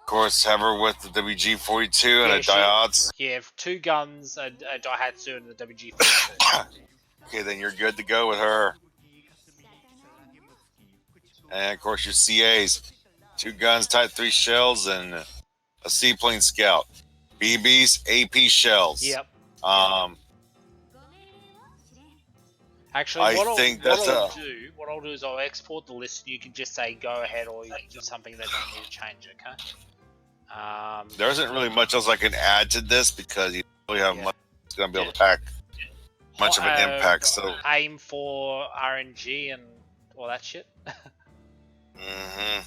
Of course, have her with the WG-42 and a Daihatsu. Yeah, 2 guns, a Daihatsu, and the WG-42. Okay, then you're good to go with her. And of course your CAs. 2 guns, Type 3 shells, and a seaplane scout. BBs, AP shells. Yep. Actually, what I'll do is I'll export the list and you can just say go ahead or you can do something that don't need to change, okay? There isn't really much else I can add to this because you don't really have much that's going to be able to pack much of an impact. So aim for RNG and all that shit. Mm-hmm.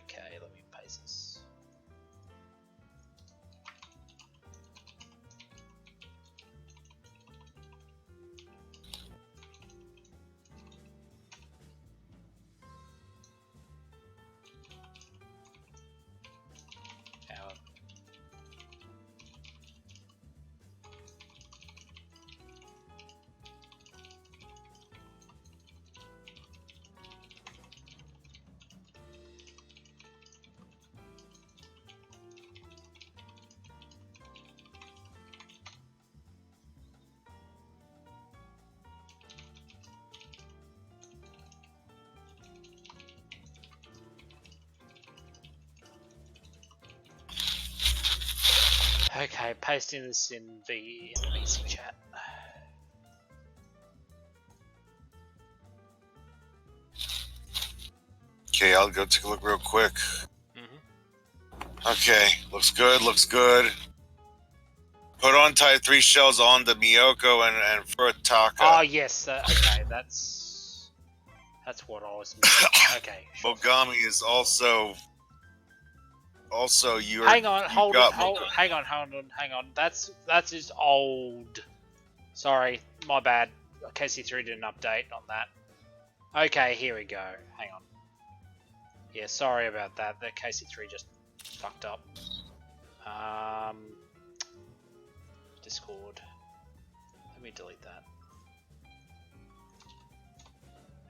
Okay, let me paste this. Okay, pasting this in the NBC chat. Okay, I'll go take a look real quick. Mm-hmm. Okay, looks good, looks good. Put on Type 3 shells on the Miyoko and Furitaka. Oh, yes, okay, that's what I was missing. Okay, sure. Mogami is also you're... Hang on, hang on. That's just old. Sorry, my bad. KC3 did an update on that. Okay, here we go. Hang on. Yeah, sorry about that. The KC3 just fucked up. Discord. Let me delete that.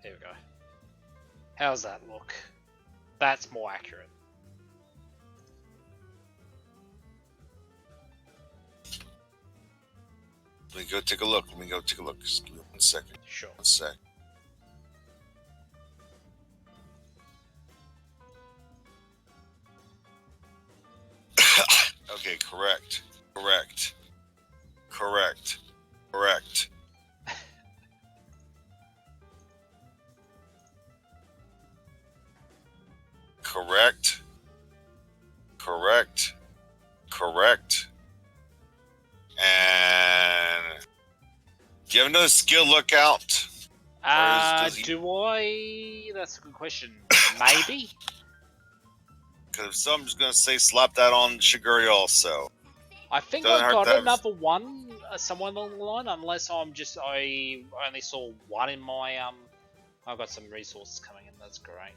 There we go. How's that look? That's more accurate. Let me go take a look. Just give me 1 second. Sure. 1 sec. Okay, correct. Correct. And do you have another skill lookout? Do I? That's a good question. Maybe? Because if so, I'm just going to say slap that on Shiguri also. I think Doesn't I hurt got to have- another one somewhere along the line, unless I only saw one in my, I've got some resources coming in, that's great.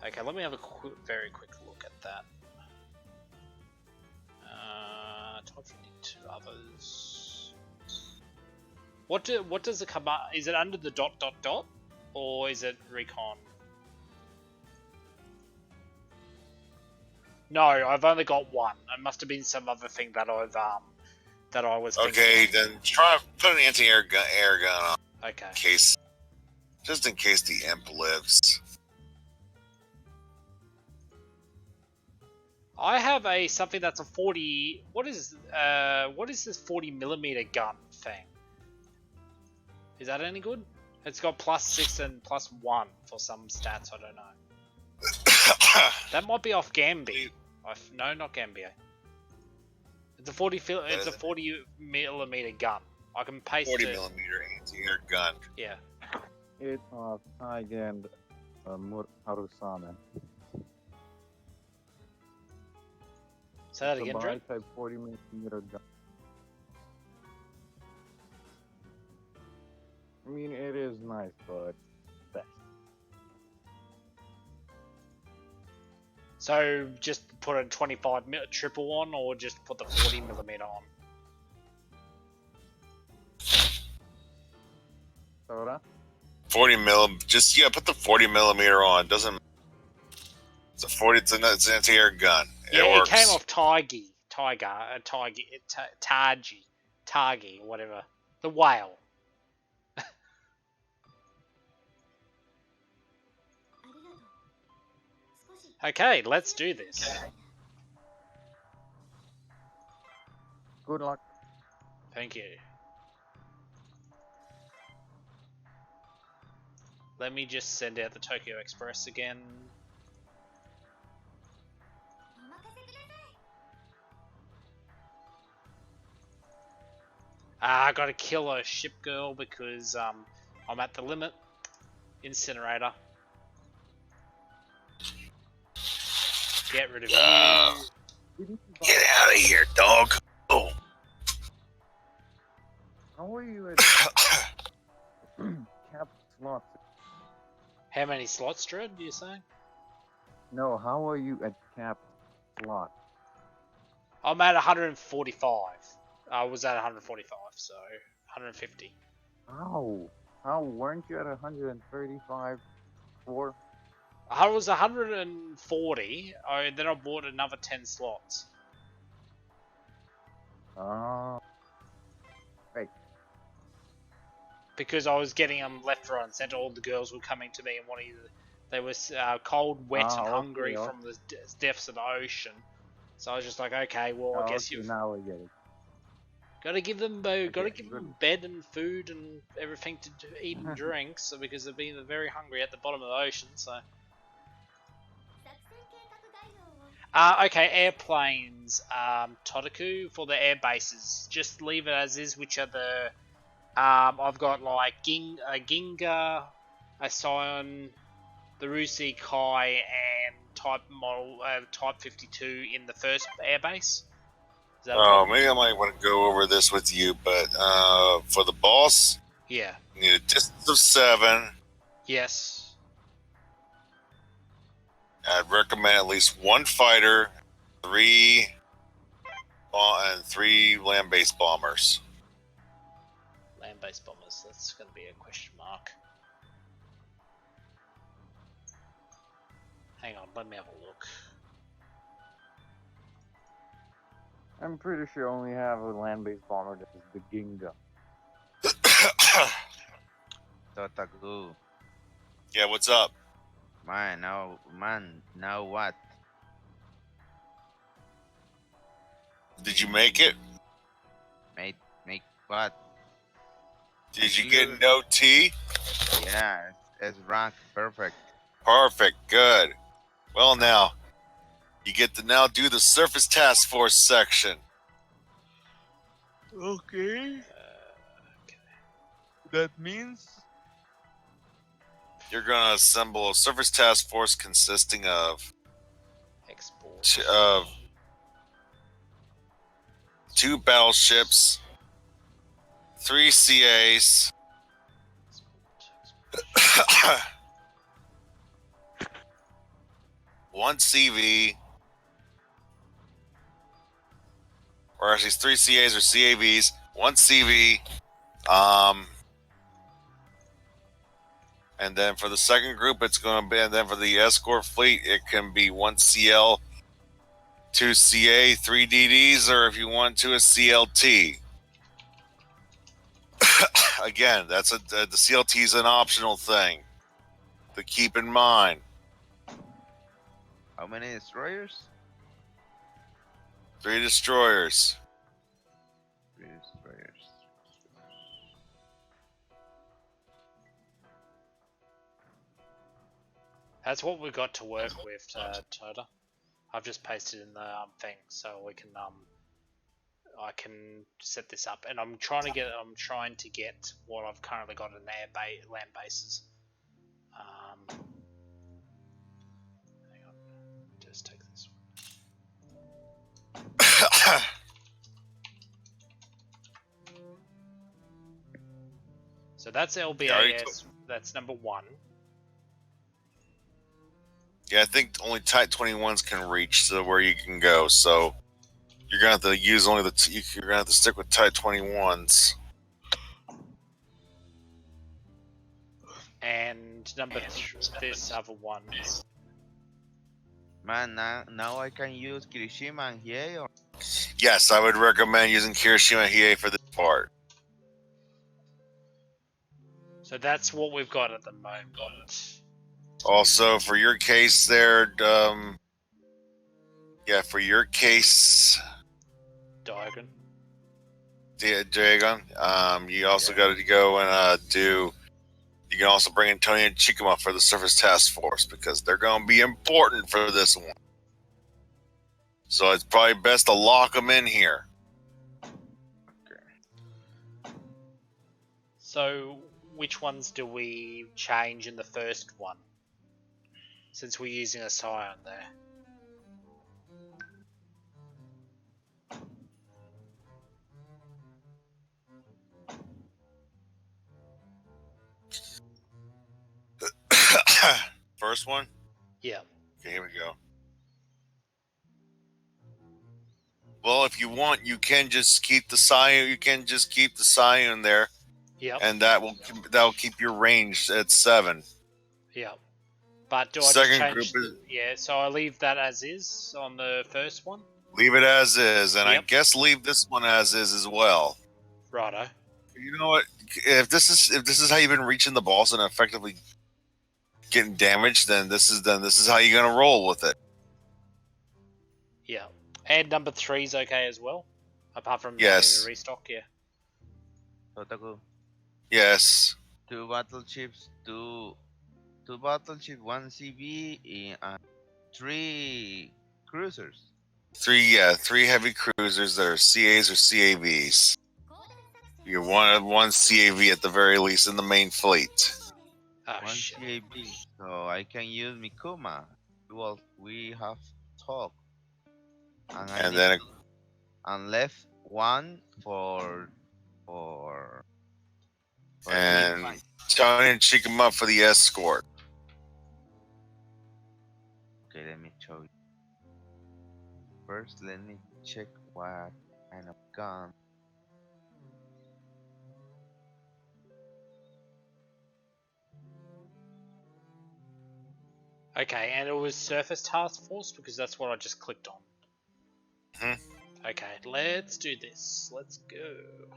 Okay, let me have a very quick look at that. Top 52 others. What does it come up? Is it under the ... or is it recon? No, I've only got one. It must have been some other thing that I was thinking. Okay, then try to put an anti-air gun on. Okay. Just in case the imp lives. I have something that's a 40. What is this 40mm gun thing? Is that any good? It's got +6 and +1 for some stats. I don't know. That might be off Gambi. No, not Gambia. It's a 40mm gun. I can paste 40mm anti-air gun. Yeah. It again, Harusame. Say that The again, Drew. Type 40mm gun. I mean, it is nice, but best. So just put a 25 triple on, or just put the 40mm on. Soda? 40 mm. Just put the 40mm on. Doesn't. It's a 40. It's an anti-air gun. Yeah, it it works. came off Targi, whatever. The whale. Okay, let's do this. Good luck. Thank you. Let me just send out the Tokyo Express again. I gotta kill a ship girl because I'm at the limit. Incinerator. Get rid of you. Get out of here, dog. Oh. How are you at cap slots? How many slots, Dread, do you say? No, how are you at cap slot? I'm at 145. I was at 145, so 150. How? How weren't you at 135 for? I was 140, then I bought another 10 slots. Right. Because I was getting them left, right, and centre. All the girls were coming to me and wanting. They were cold, wet, and hungry from the depths of the ocean. So I was just like, okay, well, I guess you've. Now I get it. Gotta give them, give them bed and food and everything to eat and drink, so because they've been very hungry at the bottom of the ocean. So. Okay, airplanes, Totaku for the air bases. Just leave it as is, which are the, I've got like Ginga, a Scion, the Rusi Kai, and Type 52 in the first airbase. Maybe I might want to go over this with you, but for the boss, yeah, you need a distance of 7. Yes. I'd recommend at least 1 fighter, 3 land-based bombers. Land-based bombers. That's going to be a question mark. Hang on, let me have a look. I'm pretty sure I only have a land-based bomber that is the Ginga. Totaku. Yeah, what's up? Man, now what? Did you make it? Make what? Did you get an OT? Yeah, it's rank perfect. Perfect, good. Well, now, you get to now do the Surface Task Force section. Okay. That means You're going to assemble a Surface Task Force consisting of Export. 2 battleships, 3 CAs, 1 CV, or actually 3 CAs or CAVs, 1 CV, and then for the second group, it's going to be, and then for the escort fleet, it can be 1 CL, 2 CA, 3 DDs, or if you want to, a CLT. Again, the CLT is an optional thing to keep in mind. how many destroyers? 3 destroyers. 3 destroyers. That's what we got to work with, Tota. I've just pasted in the thing so we can I can set this up, and I'm trying to get what I've currently got in land bases. Hang on, just take this one. So that's Yeah, I already LBAS. That's number 1. Yeah, I think only Type 21s can reach to where you can go. So you're gonna have to use only you're gonna have to stick with Type 21s. And number 3, this other one. Man, now I can use Kirishima and Hiei, or Yes, I would recommend using Kirishima Hiei for this part. So that's what we've got at the moment. Also, for your case there, yeah, for your case, Diagon. Dragon, you also got to go and do. You can also bring in Tony and Chikuma for the Surface Task Force because they're going to be important for this one. So it's probably best to lock them in here. So which ones do we change in the first one? Since we're using a Scion there. First one? Yeah. Okay, here we go. Well, if you want, you can just keep the Scion. You can just keep the Scion there, Yep. and that'll keep your range at 7. Yep. But do I Second just group change? is Yeah. So I leave that as is on the first one. leave it as is, and I Yep. guess leave this one as is as well. Righto. You know what? If this is how you've been reaching the boss and effectively getting damaged, then this is how you're gonna roll with it. Yeah. And number 3 is okay as well. Apart from Yes. having to restock, yeah. Totaku. Yes. 2 battleships, 2 battleships, 1 CB, and 3 cruisers. 3 heavy cruisers that are CAs or CAVs. You want one CAV at the very least in the main fleet. Oh 1 shit. CAB, so I can use Mikuma. Well, we have talked, and I And need then and left 1 for and team fight. Tony and Chikuma for the escort. Okay, let me show you. First, let me check what kind of gun. Okay, and it was Surface Task Force because that's what I just clicked on. Mhm. Okay, let's do this. Let's go.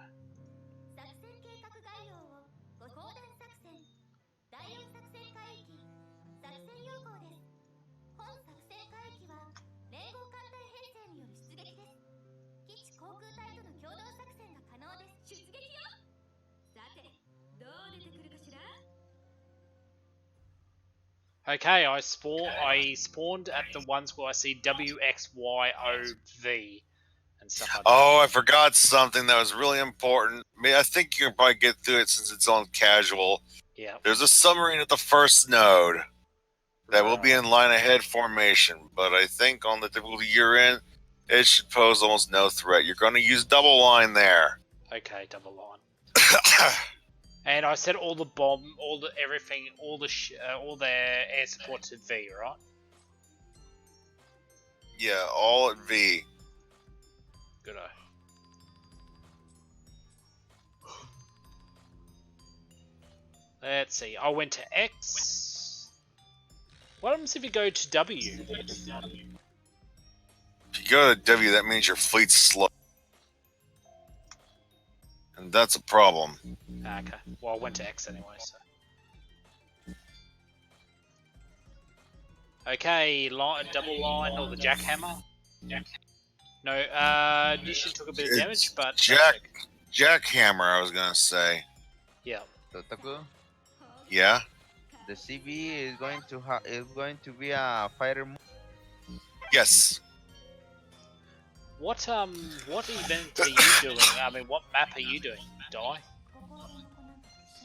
Okay, I spawned at the ones where I see WXYOV and stuff like that. Oh, I forgot something that was really important. I mean, I think you can probably get through it since it's on casual. Yeah. There's a submarine at the first node that will be in line ahead formation, but I think on the difficulty you're in, it should pose almost no threat. You're going to use double line there. Okay, double line. And I set all the bomb, all the everything, all the air support to V, right? Yeah, all at V. Good. Let's see. I went to X. What happens if you go to W? If you go to W, that means your fleet's slow. And that's a problem. Okay. Well, I went to X anyway, so. Okay, double line or the jackhammer. No, Nishin took a bit of damage, but Jackhammer, I was gonna say. Yeah. Totaku, Yeah. the CB is going to be a fighter. Yes. What event are you doing? I mean, what map are you doing? Die.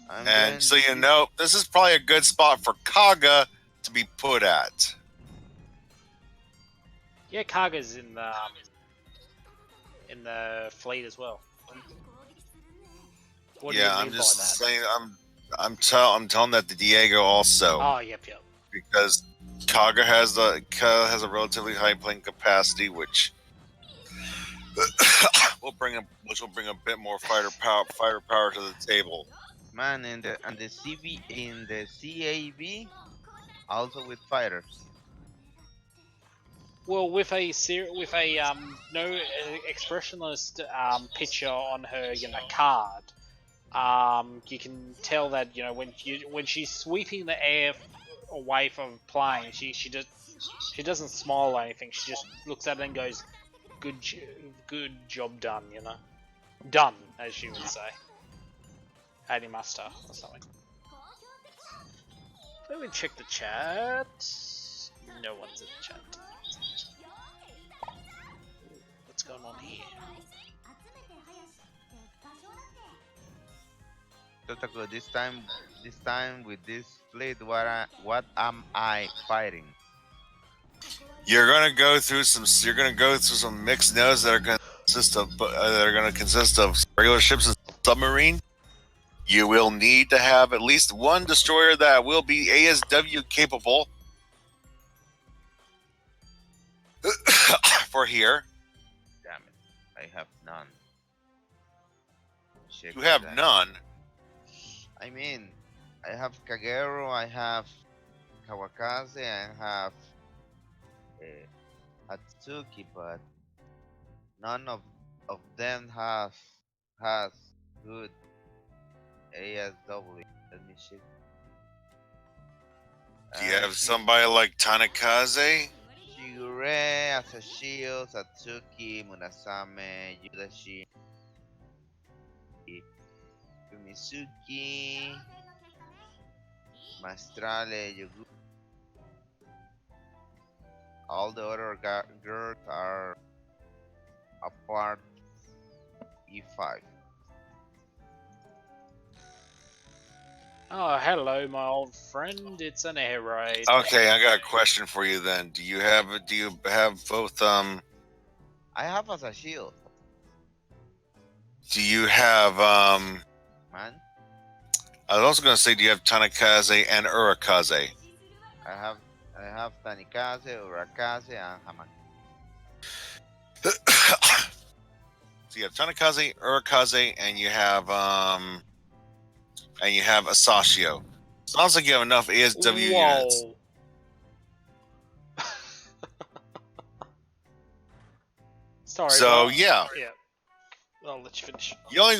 And so you know, this is probably a good spot for Kaga to be put at. Yeah, Kaga's in the fleet as well. What do Yeah, you I'm mean by just that? saying. I'm telling that to Diego also Oh, yep. because Kaga has a relatively high playing capacity, which which will bring a bit more fighter power to the table. Man, in the CB in the CAV, also with fighters. Well, with a no expressionless picture on her card, you can tell that when she's sweeping the air away from plane, she doesn't smile or anything. She just looks at it and goes, good job done." Done, as she would say. Animaster or something. Let me check the chat. No one's in the chat. What's going on here? Totoko, this time with this fleet, what am I fighting? You're gonna go through some mixed nodes that are gonna consist of regular ships and submarine. You will need to have at least one destroyer that will be ASW capable for here. Damn it, I have none. You have none. I mean, I have Kagero, I have Kawakaze, I have Atsuki, but none of them has good ASW. Let me check. Do you have somebody like Tanakaze? Shigure, Asashio, Satsuki, Munasame, Yudashi, Yumizuki, Maestrale, Yogu. All the other girls are apart E5. Oh, hello, my old friend. It's an air raid. Okay, I got a question for you then. Do you have both I have Asashio. do you have Man, I was also gonna say, do you have Tanakaze and Urakaze? I have Tanikaze, Urakaze, and Hamaki. So you have Tanakaze, Urakaze, and you have Asashio. Sounds like you have enough ASW units. Sorry. So but- yeah, I'll let you finish. you're only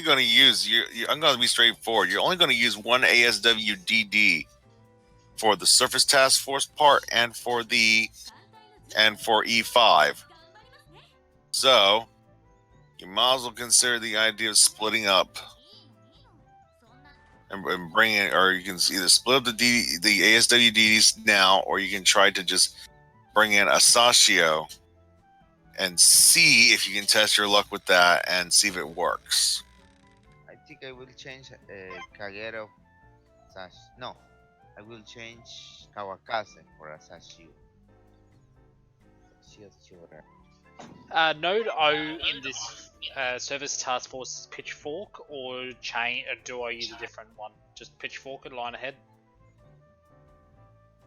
going to use. I'm going to be straightforward. You're only going to use one ASW DD for the Surface Task Force part and for E5. So you might as well consider the idea of splitting up and bringing, or you can either split up the ASW DDs now, or you can try to just bring in Asashio and see if you can test your luck with that and see if it works. I think I will change Kagero. No, I will change Kawakaze for Asashio. Node O in this Service Task Force Pitchfork, or do I use a different one? Just Pitchfork and line ahead?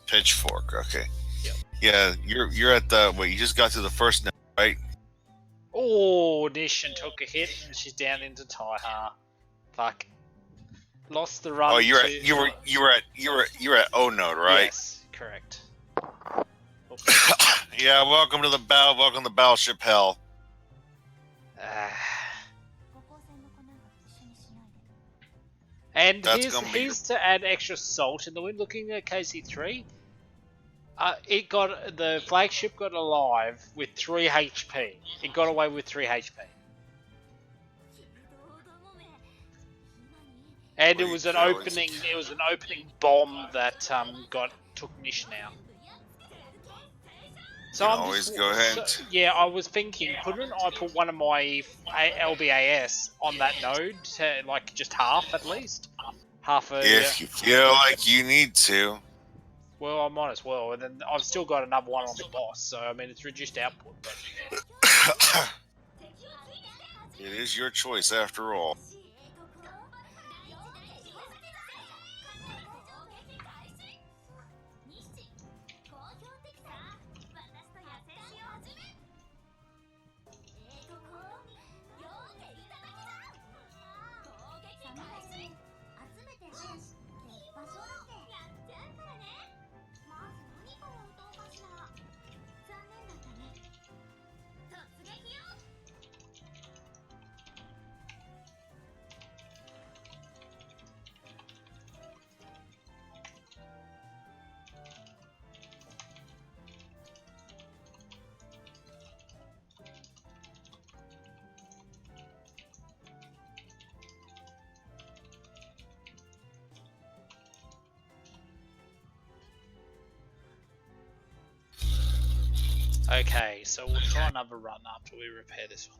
Pitchfork, okay. Yep. Yeah, you're at the you just got to the first node, right? Oh, Nishan took a hit and she's down into Taiha. Fuck. Lost the run. Oh, you were at O node, right? Yes, correct. Yeah, welcome to Battleship Hell. And That's here's to add extra salt in the wind. Looking at KC3, the flagship got alive with 3 HP. It got away with 3 HP. And it was an opening bomb that took Nishan out. So Go ahead. I was thinking, couldn't I put one of my LBAS on that node, to, like just half at least? If you feel like you need to. Well, I might as well, and then I've still got another one on the boss, so I mean it's reduced output. But... It is your choice after all. Okay, so we'll try another run after we repair this one.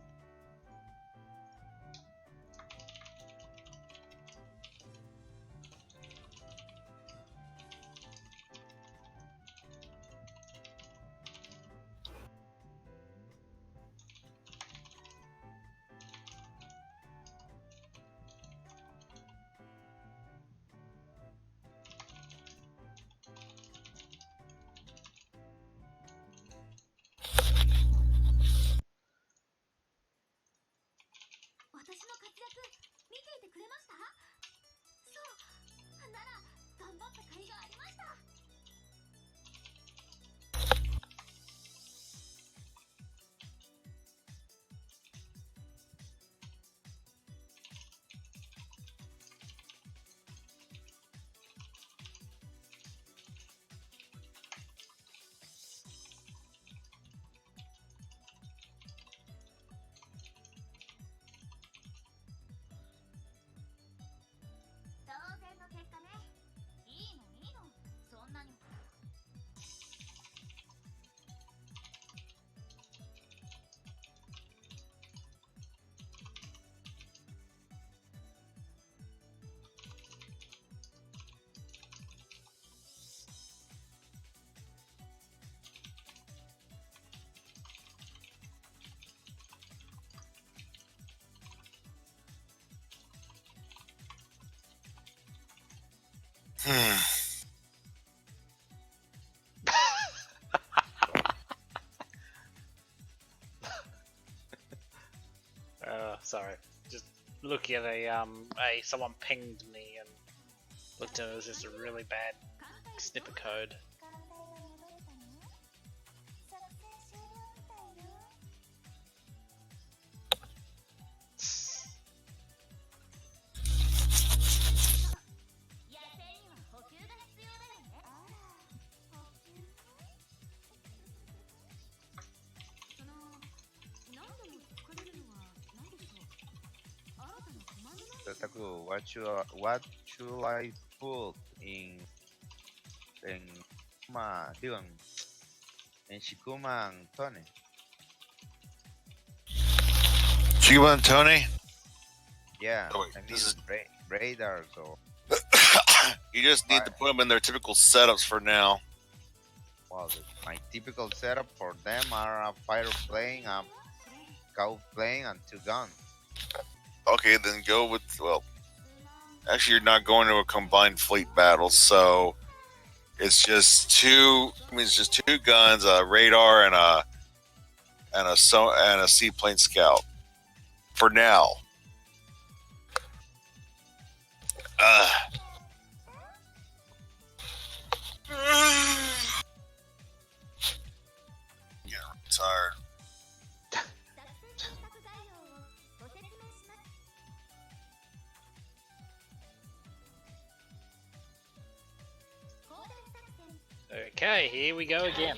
Sorry, just looking at someone pinged me and looked at it, was just a really bad snipper code. Tataku, what should I put in Shikuma and Tony? Shikuma and Tony? Yeah, Oh, wait, I mean this is- radars or You just need to put them in their typical setups for now. well, my typical setup for them are a fire plane, a scout plane, and 2 guns. Okay, then go with, well, actually you're not going to a combined fleet battle, so it's just two guns, a radar and a seaplane scout for now. Yeah, I'm tired. Okay, here we go again.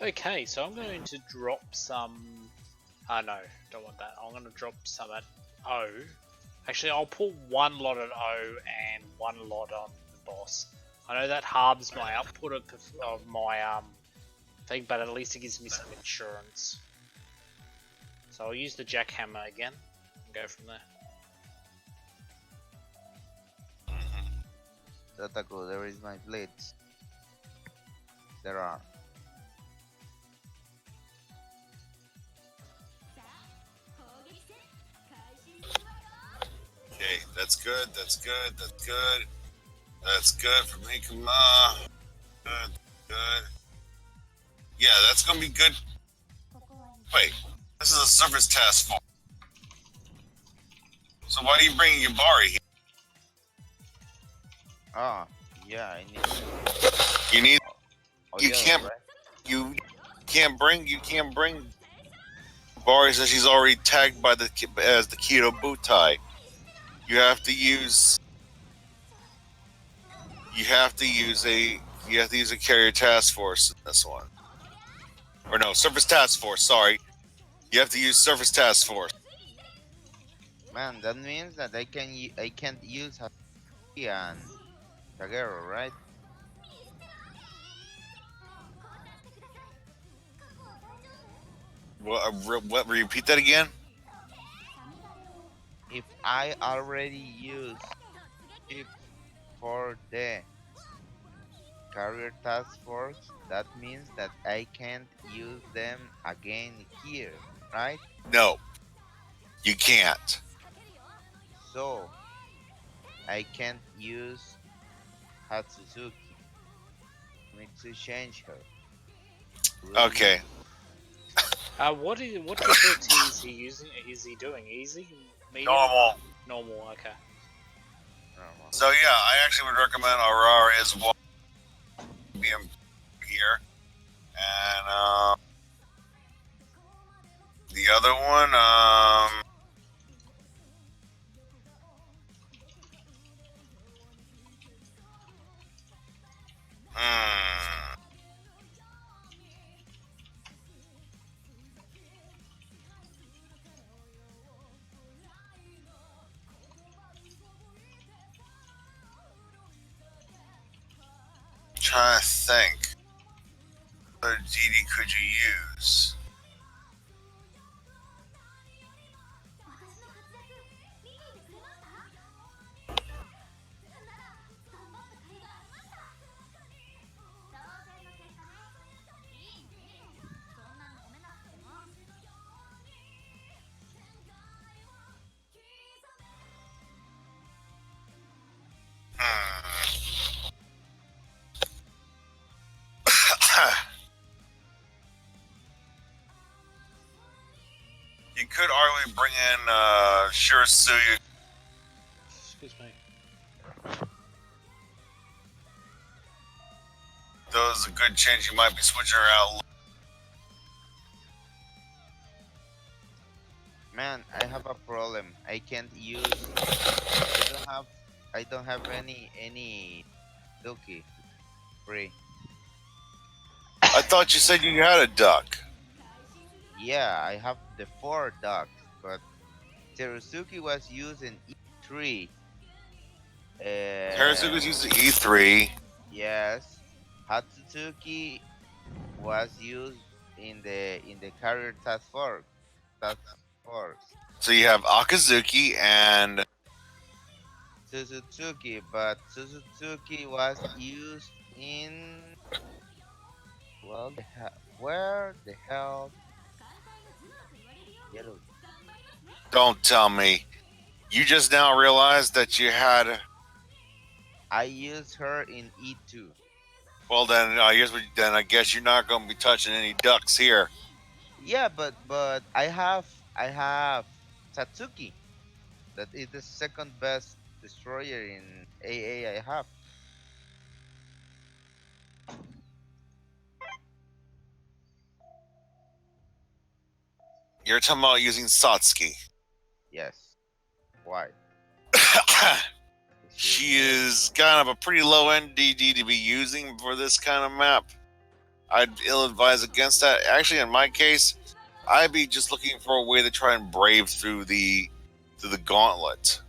Okay, so I'm going to drop some... no, don't want that. I'm going to drop some at O. Actually, I'll put 1 lot at O and 1 lot on the boss. I know that halves my output of my thing, but at least it gives me some insurance. So I'll use the jackhammer again and go from there. Tataku, there is my blades. There are. Okay, that's good, that's good, that's good. That's good for me, come on. Good, good. Yeah, that's gonna be good. Wait, this is a surface task force. So why are you bringing Yubari here? Oh, yeah, I need. You need. Oh, You yeah, can't. right? You can't bring. You can't bring. Yubari says she's already tagged by the as the Keto Butai. You have to use. You have to use a. You have to use a carrier task force in this one. Or no, surface task force. Sorry, you have to use surface task force. Man, that means that I can't use Hatsuki and Kagero, right? What? Repeat that again. If I already use chips for the Carrier Task Force, that means that I can't use them again here, right? No, you can't. So I can't use Hatsuzuki. I need to change her. Okay. What difficulty is he using? Is he doing easy, medium, Normal. normal? Okay. Normal. So yeah, I actually would recommend Aurora as well. Being here, and the other one, hmm, trying to think. What other DD could you use? Hmm. You could arguably bring in Shirasuya. Excuse me. Those a good chance you might be switching her out. Man, I have a problem. I can't use. I don't have any Duki free. I thought you said you had a duck. Yeah, I have the 4 ducks, but Terusuke was used in E3. Harasuga's using E3. Yes, Hatsuki was used in the Carrier Task Force. Task Force. So you have Akazuki and Suzuki, but Suzuki was used in where the hell? Yellow. don't tell me. You just now realized that you had. I used her in E2. Well, then I guess you're not going to be touching any ducks here. Yeah, but I have Satsuki. That is the second best destroyer in AA I have. You're talking about using Satsuki. Yes. Why? She is kind of a pretty low end DD to be using for this kind of map. I'd ill advise against that. Actually, in my case, I'd be just looking for a way to try and brave through the gauntlet.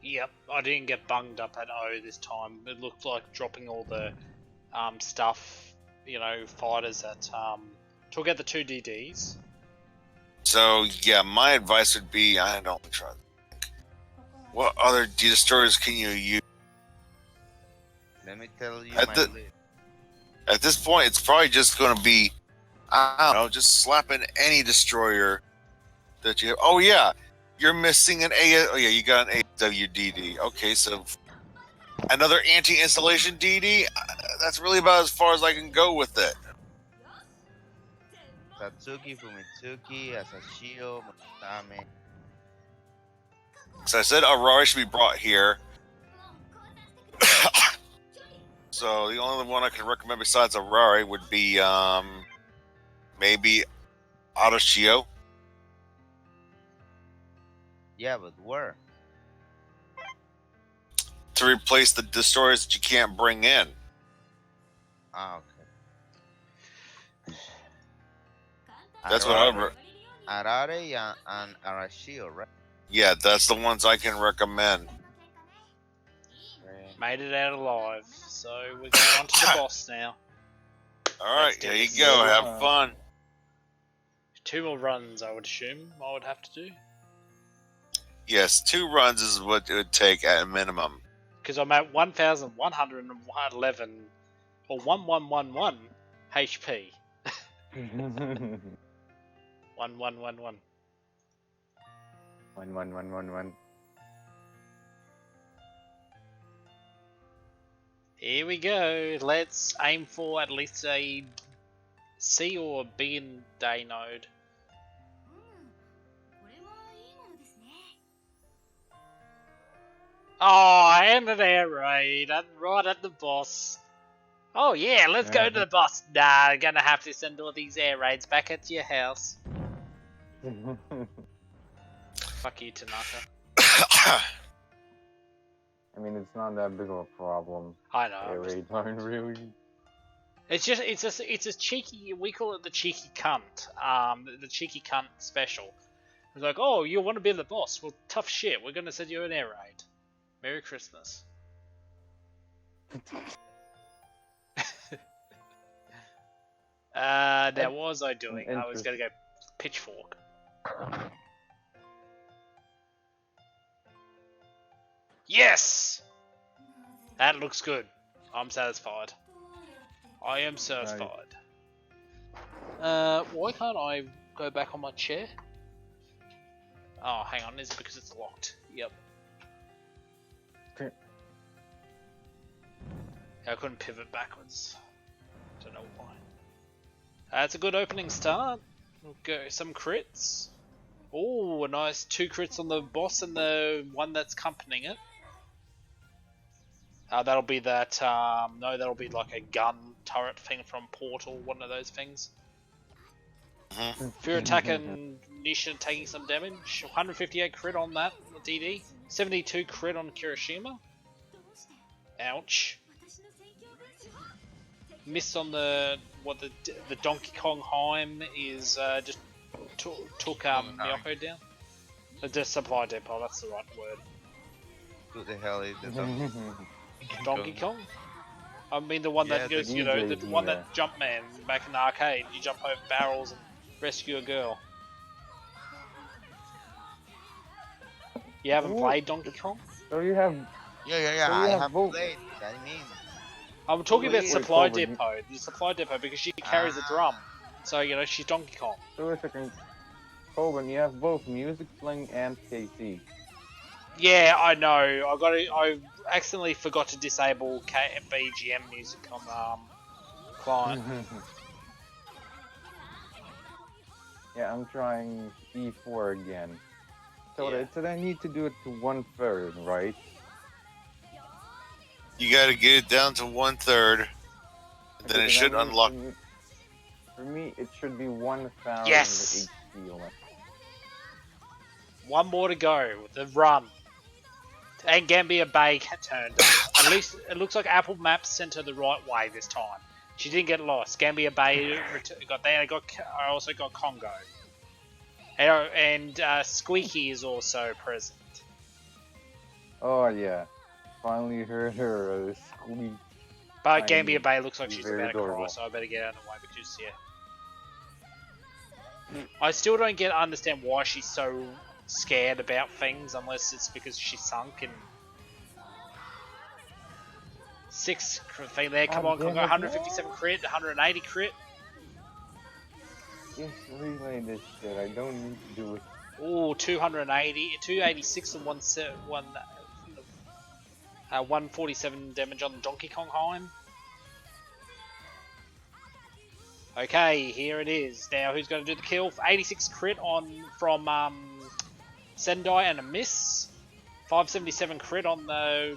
Yep, I didn't get bunged up at O this time. It looked like dropping all the stuff, fighters that took out the 2 DDs. So yeah, my advice would be I don't try. What other destroyers can you use? Let me tell you At my the- list. At this point, it's probably just going to be, I don't know, just slapping any destroyer that you have. Oh yeah, you're missing an A. Oh yeah, you got an AWDD. Okay, so another anti-installation DD. That's really about as far as I can go with it. Satsuki, Fumitsuki, Asashio, Mutame. So I said Aurora should be brought here. So the only one I can recommend besides Aurora would be maybe Arashio. Yeah, but where? To replace the destroyers that you can't bring in. Ah, okay. That's what I Arare and Arashio, right? Yeah, that's the ones I can recommend. Made it out alive. So we're going on to the boss now. Alright, do here you this. go. Have fun. 2 more runs, I would assume, I would have to do. Yes, 2 runs is what it would take at a minimum. Because I'm at 1,111 or 1111 HP. 1111. 1. Here we go. Let's aim for at least a C or B in day node. Oh, and an air raid, and right at the boss. Oh yeah, let's go to the boss. Nah, I'm gonna have to send all these air raids back at your house. Fuck you, Tanaka. I mean, it's not that big of a problem. I know. Air raids aren't really. It's a cheeky. We call it the cheeky cunt. The cheeky cunt special. It's like, oh, you want to be the boss? Well, tough shit. We're gonna send you an air raid. Merry Christmas. Now what was I doing? I was gonna go pitchfork. Yes! That looks good. I'm satisfied. I am satisfied. Why can't I go back on my chair? Oh, hang on. Is it because it's locked? Yep. Okay. I couldn't pivot backwards. Don't know why. That's a good opening start. We'll go some crits. Oh, a nice 2 crits on the boss and the one that's accompanying it. That'll be that, no, that'll be like a gun turret thing from Portal, one of those things. Fear attack and Nisha taking some damage. 158 crit on that DD. 72 crit on Kirishima. Ouch. Missed on the Donkey Kong Heim is just took Miyako down. The supply depot, that's the right word. Who the hell is the Donkey Kong? I mean the one that goes, you know, the one that Jumpman back in the arcade. You jump over barrels and rescue a girl. You haven't played Donkey Kong? So you have. Yeah. So I have have both. played. I mean, I'm talking about Wait, supply Coburn, depot. The supply depot because she carries a drum. So, you know, she's Donkey Kong. So a second. Coburn, you have both Music Sling and KC. Yeah, I know. I accidentally forgot to disable BGM music on client. Yeah, I'm trying E4 again. So Yeah. it said I need to do it to 1/3, right? You gotta get it down to 1/3. Then it should unlock. For me, it should be 1,000 Yes! HP limit. One more to go. The run. And Gambia Bay turned. At least it looks like Apple Maps sent her the right way this time. She didn't get lost. Gambia Bay got there. I also got Congo. And Squeaky is also present. Oh yeah, finally heard her squeak. But Tiny, Gambia Bay looks like she's very about to cry, adorable. so I better get out of the way because, yeah. I still don't understand why she's so scared about things, unless it's because she's sunk in 6 crit there. Come on, 157 crit, 180 crit. Just relay this shit. I don't need to do it. Ooh, 280, 286 and 147 damage on Donkey Kong Heim. Okay, here it is. Now, who's going to do the kill? 86 crit from Sendai and a miss. 577 crit on the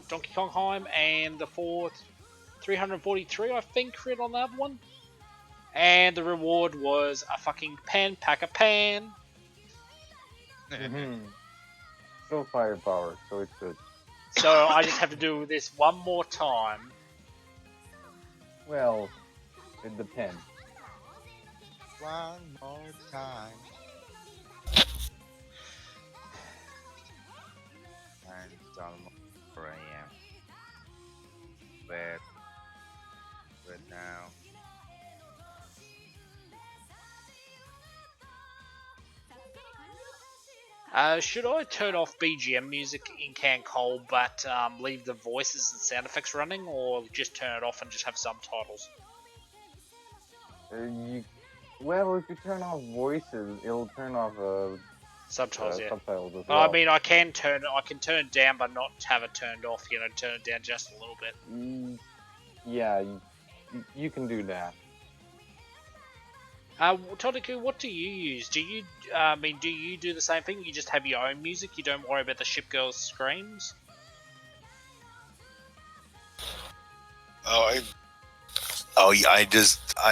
Donkey Kong Heim, and the 343 I think crit on that one. And the reward was a fucking pen, pack a pan. Still firepower, so it's good. So I just have to do this one more time. Well, it depends. One more time. And it's almost 4 a.m. But now. Should I turn off BGM music in KanColle but leave the voices and sound effects running, or just turn it off and just have subtitles? Well, if you turn off voices, it'll turn off Subtitles, yeah. subtitles as Well, well. I mean, I can turn it down, but not have it turned off. You know, turn it down just a little bit. Yeah, you can do that. Todaku, what do you use? Do you do the same thing? You just have your own music. You don't worry about the ship girl's screams. Yeah, I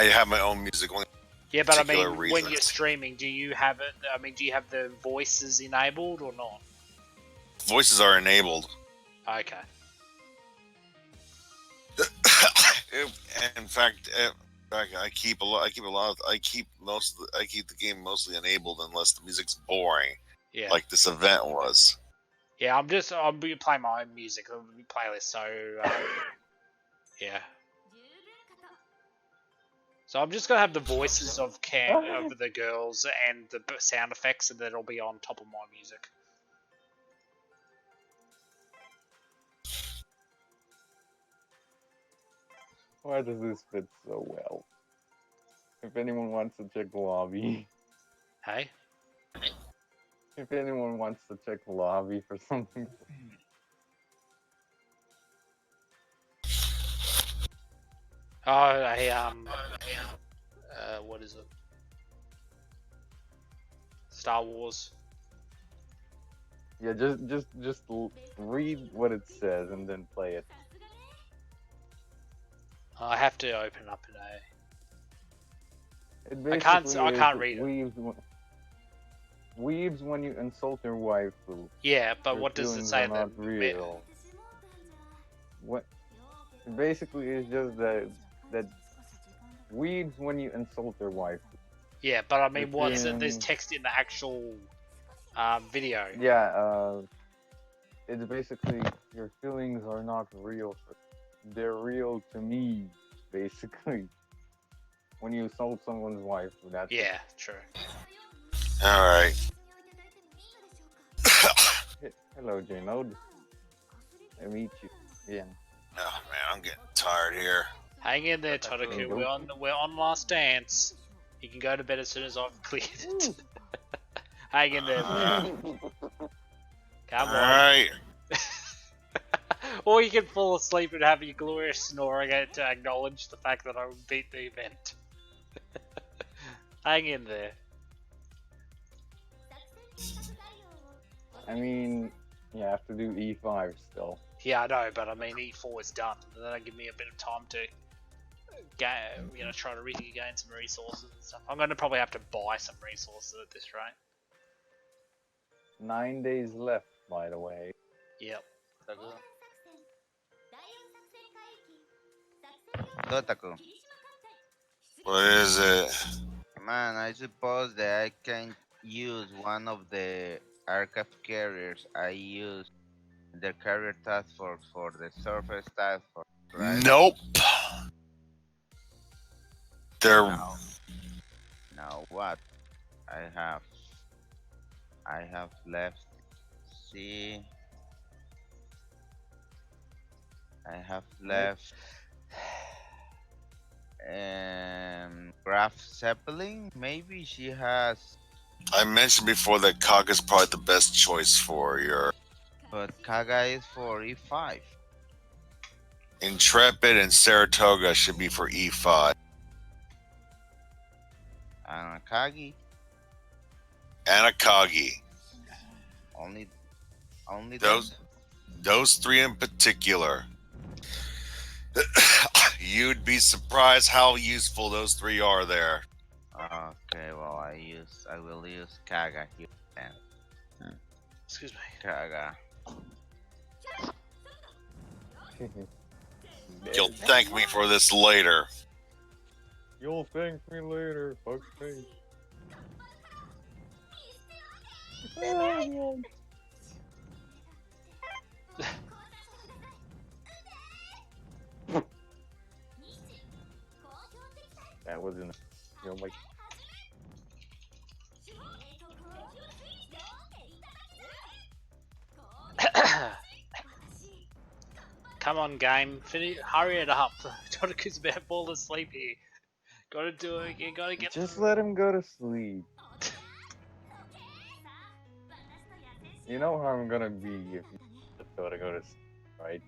have my own music. Only Yeah, but I particular mean, when reasons. you're streaming, do you have it? I mean, do you have the voices enabled or not? Voices are enabled. Okay. In fact, I keep the game mostly enabled unless the music's boring, Yeah. like this event was. Yeah, I'll be playing my own music playlist, so yeah. So I'm just gonna have the voices of the girls and the sound effects, and that'll be on top of my music. Why does this fit so well? If anyone wants to check the lobby. Hey. If anyone wants to check the lobby for something. Oh, what is it? Star Wars. Yeah, just read what it says and then play it. I have to open up an It I can't basically read it. Weebs when you insult your waifu. Yeah, but Your what does it feelings say? are not real. What? Basically, it's just that weebs when you insult your waifu. Yeah, but I mean, Your what's it? There's feelings- text in the actual video. Yeah, it's basically your feelings are not real. They're real to me, basically. When you insult someone's waifu, that's Yeah, true. All right. Hello, J-Node. I meet you. Yeah. Oh man, I'm getting tired here. Hang in there, Todaku. We're on last dance. You can go to bed as soon as I've cleared it. Hang in there. Come All on. right. Or you can fall asleep and have your glorious snoring to acknowledge the fact that I beat the event. Hang in there. I mean, you have to do E5 still. Yeah, I know, but I mean, E4 is done. That'll give me a bit of time to try to regain some resources and stuff. I'm going to probably have to buy some resources at this rate. 9 days left, by the way. Yep. Dotaku. What is it? Man, I suppose that I can use one of the aircraft carriers I use the carrier task force for the surface task force, right? Nope. They're Now what? I have left. See, I have left. Graf Zeppelin. Maybe she has, I mentioned before that Kaga's probably the best choice for your but Kaga is for E5. Intrepid, and Saratoga should be for E5. And Kagi Anakagi. only Only Those- them? Those three in particular. You'd be surprised how useful those three are there. Okay, well I will use Kaga here then. Excuse me. Kaga. You'll thank me for this later. You'll thank me later, fuck face. That wasn't, like, Come on, game. Hurry it up. Totaku's about to fall asleep here. Gotta do it. You gotta get. just let him go to sleep. You know how I'm gonna be if you just gotta go to sleep, right?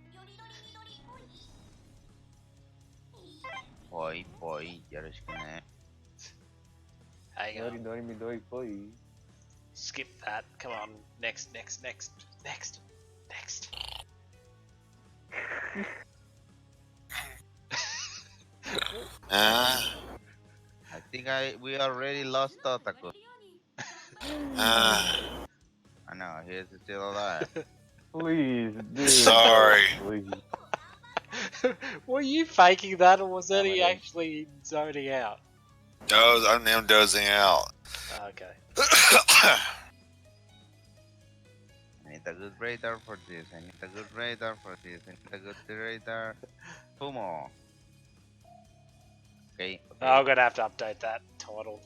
Poi, yoroshiku. Hang on. Dori, midori, please. Skip that. Come on. Next. I think we already lost Totaku. Uh, I know, he's still alive. Please, dude. Sorry. Please. Were you faking that, or was that he I am. actually zoning out? I'm dozing out. Okay. I need a good radar for this. I need a good radar for this. I need a good radar. Fumo. Okay. I'm gonna have to update that title.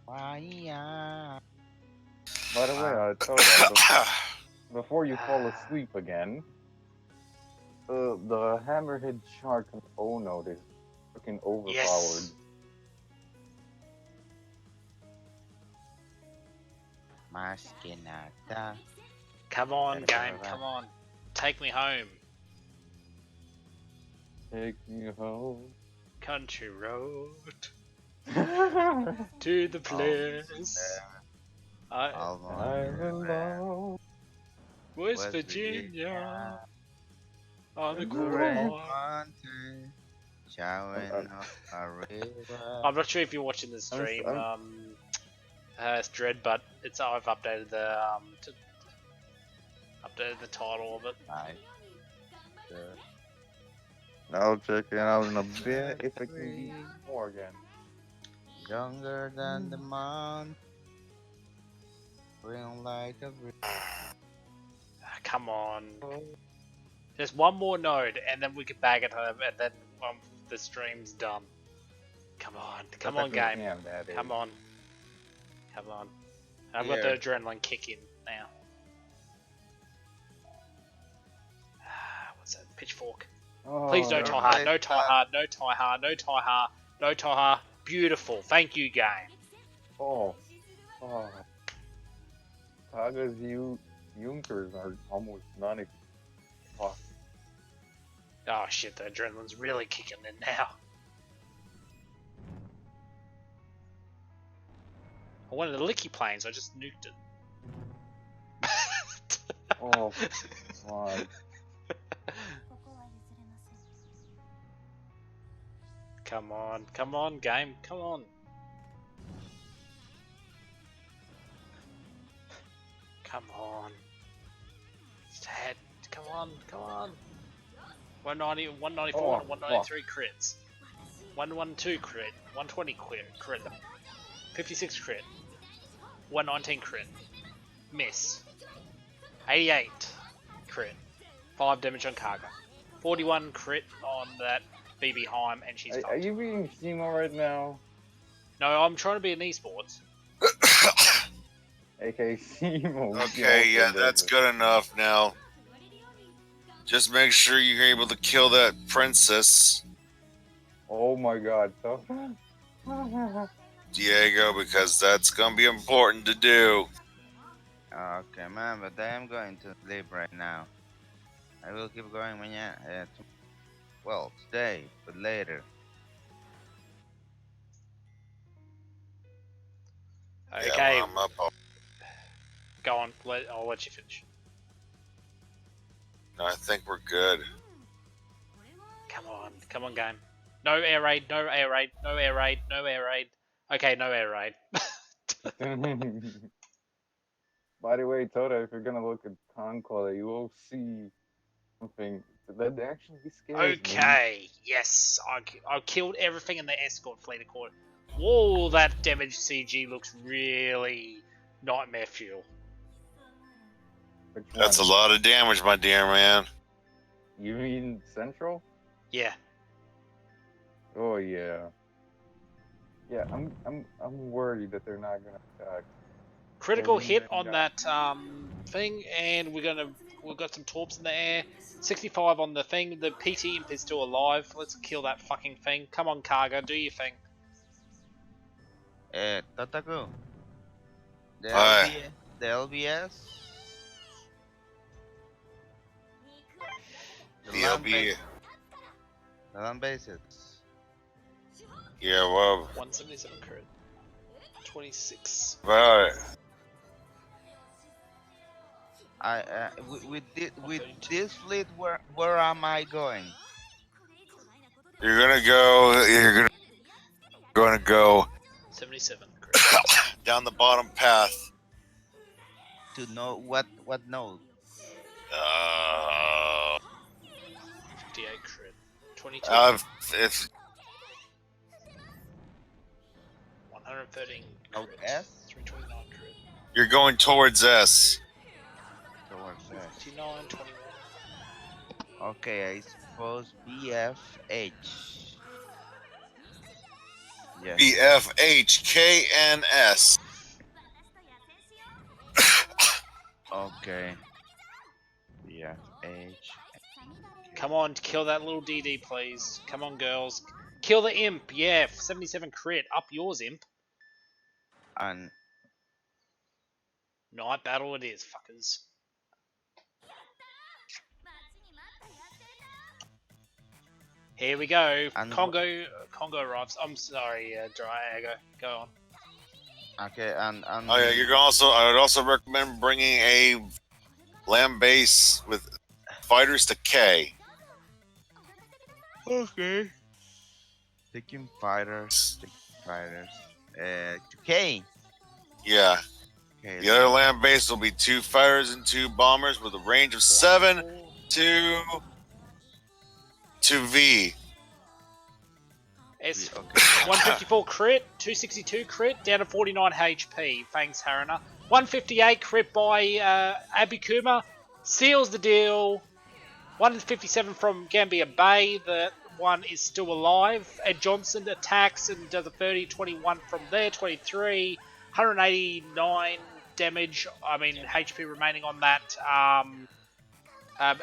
Fire. By the way, I told you, before you fall asleep again, the hammerhead shark in Ono is fucking overpowered. Yes. Más que nada. Come on, game. Come on. Take me home. Take me home. Country road to the place. Almost West Virginia. On the Red corner. mountain, showering off a river. I'm not sure if you're watching the stream, it's Dread, but I've updated the updated the title of it. I'll check it out in a bit if I can be more again. Younger than the month, green like a river. Come on. Just one more node, and then we can bag it home, and then the stream's done. Come on, game. Come on. I've got the Here. adrenaline kick in now. What's that? Pitchfork. Oh, Please no you're tie hard, right. no tie hard, no tie hard, no tie hard, no tie hard. Beautiful. Thank you, game. Oh. Taga's Junkers are almost non-existent. Oh shit, the adrenaline's really kicking in now. I wanted a licky plane, so I just nuked it. Oh, God. Come on, game, come on. Come on. Just head, come on. 190, 194, Oh, and 193 crits. 112 crit, 120 crit, 56 crit, 119 crit, miss, 88 crit, 5 damage on Kaga, 41 crit on that BB Heim, and she's Are fucked. you being Shimo right now? No, I'm trying to be in esports. AKA Shimo. Okay, yeah, that's good enough now. Just make sure you're able to kill that princess, Oh my God. So. Diego, because that's gonna be important to do. Okay, man, but I am going to sleep right now. I will keep going mañana. Well, today, but later. Okay, Yeah, well, I'm up. go on. I'll let you finish. No, I think we're good. Come on, game. No air raid, no air raid, no air raid, no air raid. Okay, no air raid. By the way, Toda, if you're gonna look at KanColle, you will see something that actually scares me. Okay, yes, I killed everything in the escort fleet accord. Whoa, that damage CG looks really nightmare fuel. Which That's a one? lot of damage, my dear man. You mean Central? Yeah. Oh yeah. Yeah, I'm worried that they're not gonna attack. Critical They're hit leaving on that thing, and we've got some torps in the air. 65 on the thing. The PT imp is still alive. Let's kill that fucking thing. Come on, Cargo, do your thing. Tataku, the Aye. LBS, the LBS, the The land LB. base, the land bases. Yeah, well, 177 crit. 26. about it. With this fleet, where am I going? You're gonna go. You're gonna go 77 crit. down the bottom path. To know what node? 58 crit. 22. If 113 Node crit. S? 329 crit. you're going towards S. Towards S. 59, 21. Okay, I suppose BFH. Yes. BFHKNS. Okay. BFH. Come on, kill that little DD, please. Come on, girls. Kill the imp. Yeah, 77 crit. Up yours, imp. And Night battle it is, fuckers. Here we go. And Congo arrives. I'm sorry, Dryago. Go on. okay, and Oh yeah, you're also. I would also recommend bringing a land base with fighters to K. okay. Taking fighters. To K. Yeah. Okay. The other land base will be 2 fighters and 2 bombers with a range of 7 to V. S Okay. 154 crit, 262 crit, down to 49 HP. Thanks, Harana. 158 crit by Abikuma. Seals the deal. 157 from Gambia Bay. The one is still alive. Ed Johnson attacks and does a 30, 21 from there, 23, 189 damage. I mean, HP remaining on that.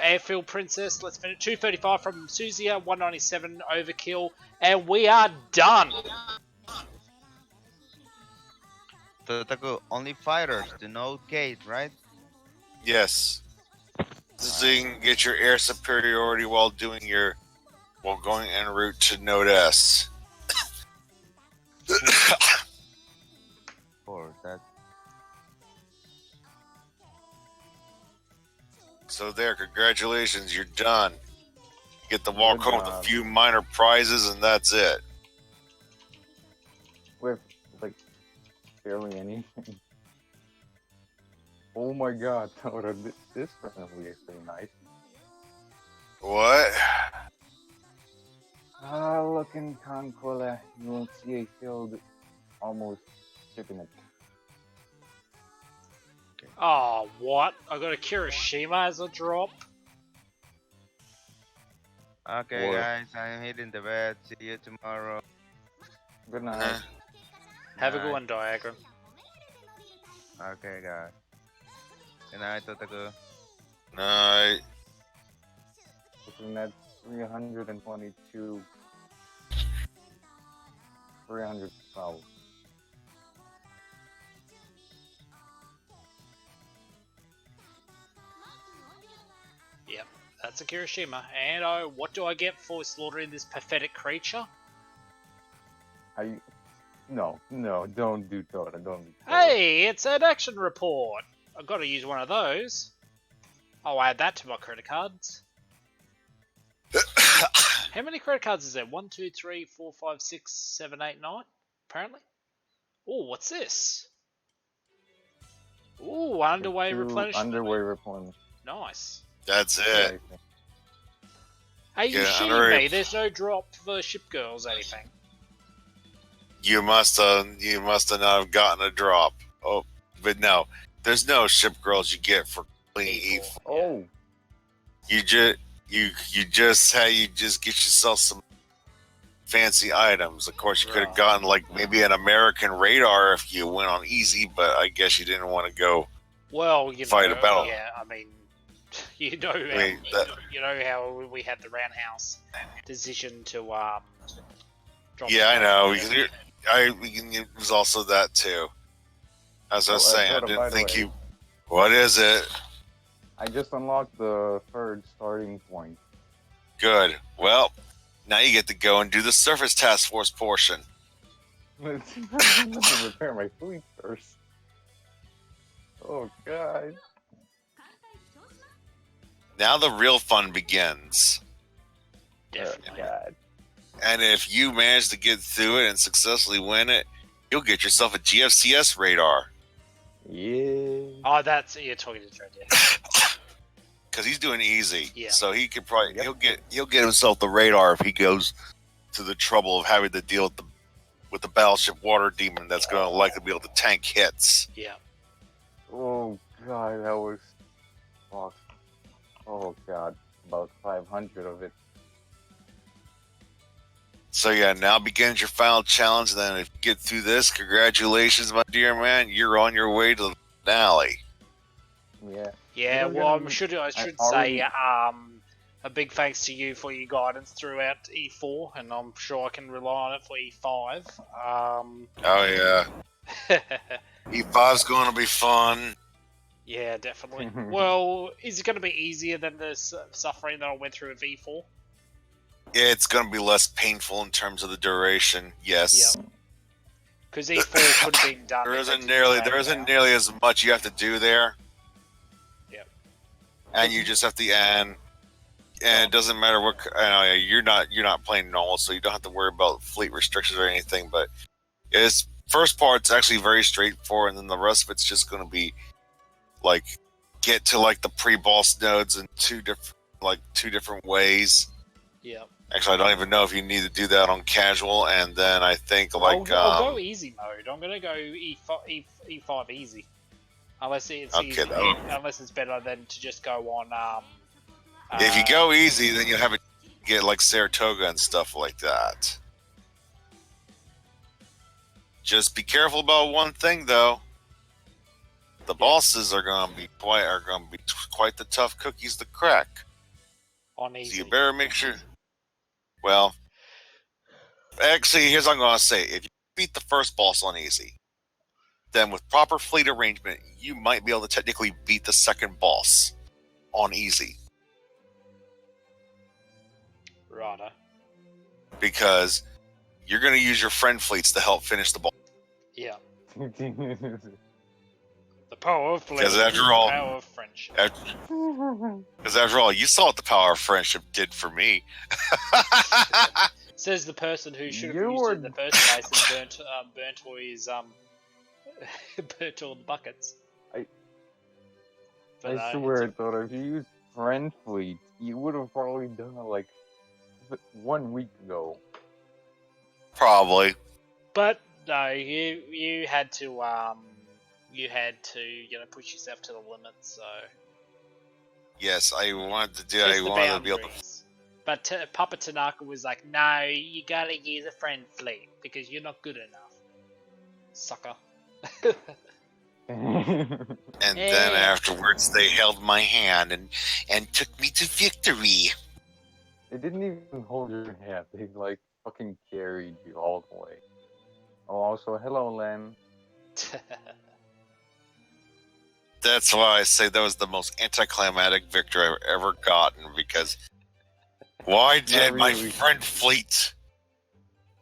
Airfield Princess, let's finish. 235 from Suzia, 197 overkill, and we are done. Tataku, only fighters to node gate, right? Yes. So you can get your air superiority while going en route to Node S. For that. So there, congratulations, you're done. You get to walk Good home with a job. few minor prizes, and that's it. With like barely anything. Oh my god, Toda, this friendly is pretty nice. What? Look in KanColle, you will see a field almost chipping it. Oh, what? I got a Kirishima as a drop. Okay, Or- guys, I'm hitting the bed. See you tomorrow. Good night. Uh, Have a good Night. one, Diagram. Okay, guys. Good night, Tataku. Night. Looking at 322. 312. Yep, that's that's a Kirishima. And what do I get for slaughtering this pathetic creature? No, don't do Toda, don't do Toda. Hey, it's an action report. I've got to use one of those. I'll add that to my credit cards. How many credit cards is there? 1, 2, 3, 4, 5, 6, 7, 8, 9, apparently. Oh, what's this? Ooh, underway Two replenishment. Underway replenishment. Nice. That's it. Are you Yeah, shitting underway- me? There's no drop for ship girls or anything. You must have not have gotten a drop. Oh, but no, there's no ship girls you get for clean Equal. E4. Oh, You just get yourself some fancy items. Of course, you could have Right. gotten like maybe an American radar if you went on easy, but I guess you didn't want to go. Well, you Fight know, a battle. yeah, I mean, you know, mean, you know how we had the roundhouse decision to drop. Yeah, I the- know. It was also that too. As I was saying, I Toda, by didn't the think way, you. What is it? I just unlocked the 3rd starting point. Good. Well, now you get to go and do the surface task force portion. Let me repair my fleet first. Oh god. Now the real fun begins. Definitely. God. And if you manage to get through it and successfully win it, you'll get yourself a GFCS radar. Yeah. Oh, you're talking to Trent, yeah. Because he's doing easy. Yeah. So he could probably Yep. he'll get himself the radar if he goes to the trouble of having to deal with the battleship water demon that's going to likely be able to tank hits. Yeah. Oh god, that was fuck. Oh god, about 500 of it. So yeah, now begins your final challenge. And then if you get through this, congratulations, my dear man. You're on your way to the finale. Yeah. Yeah, We're well, gonna- I should I say, already- a big thanks to you for your guidance throughout E4, and I'm sure I can rely on it for E5. Oh yeah, E5's going to be fun. Yeah, definitely. Well, is it going to be easier than the suffering that I went through with E4? It's going to be less painful in terms of the duration. Yes. Yep. Because E4 could have been done. There if isn't they didn't drag it isn't out. nearly as much you have to do there. Yep. And you just have to and it doesn't matter what you're not playing normal, so you don't have to worry about fleet restrictions or anything. But it's first part's actually very straightforward, and then the rest of it's just going to be like get to like the pre-boss nodes in two different ways. Yep. Actually, I don't even know if you need to do that on casual, and then I think like I'll go easy mode. I'm gonna go E5 easy, unless it's Okay, easy, that- unless it's better than to just go on. if you go easy, then you'll have it get like Saratoga and stuff like that. Just be careful about one thing, though. The bosses are going to be quite the tough cookies to crack. on So easy. you better make sure. Well, actually, here's what I'm going to say: if you beat the first boss on easy, then with proper fleet arrangement, you might be able to technically beat the second boss on easy. Righto. Because you're going to use your friend fleets to help finish the boss. Yeah. The power of Because flesh, after all- the power of friendship. Because after all, you saw what the power of friendship did for me. Says the person who should have You used were- it in the first place and burnt all his burnt all the buckets. I But, no, swear, it's- though, if you used friend fleet, you would have probably done it like 1 week ago. Probably. But no, you had to push yourself to the limit. So Yes, I wanted to do. just I the wanted to be able to. boundaries. But Papa Tanaka was like, "No, you gotta use a friend fleet because you're not good enough, sucker." And then afterwards, they held my hand and took me to victory. They didn't even hold your hand. They like fucking carried you all the way. Oh, also, hello, Len. That's why I say that was the most anticlimactic victory I've ever gotten, because why did my really. friend Fleet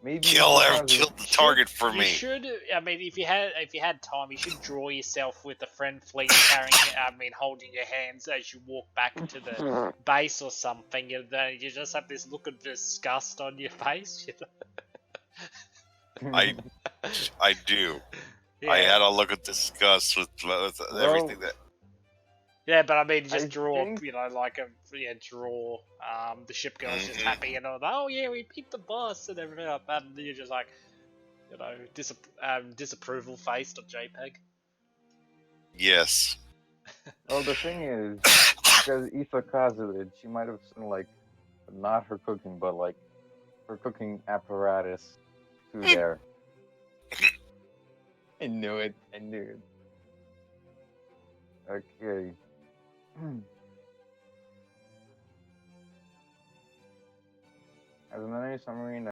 Maybe kill because the target for You me? should. I mean, if you had time, you should draw yourself with a friend fleet carrying. I mean, holding your hands as you walk back to the base or something, and then you just have this look of disgust on your face. I do. Yeah. I had a look at disgust with everything that. Yeah, but I mean, just I draw, think- like a draw. The ship girl's just Mhm. happy and all that. Oh yeah, we beat the boss and everything like that. And you're just like, disapproval faced on JPEG. Yes. well, the thing is, because Aoife Kazulid, she might have seen like not her cooking, but like her cooking apparatus through there. I knew it. I knew it. Okay. As an enemy submarine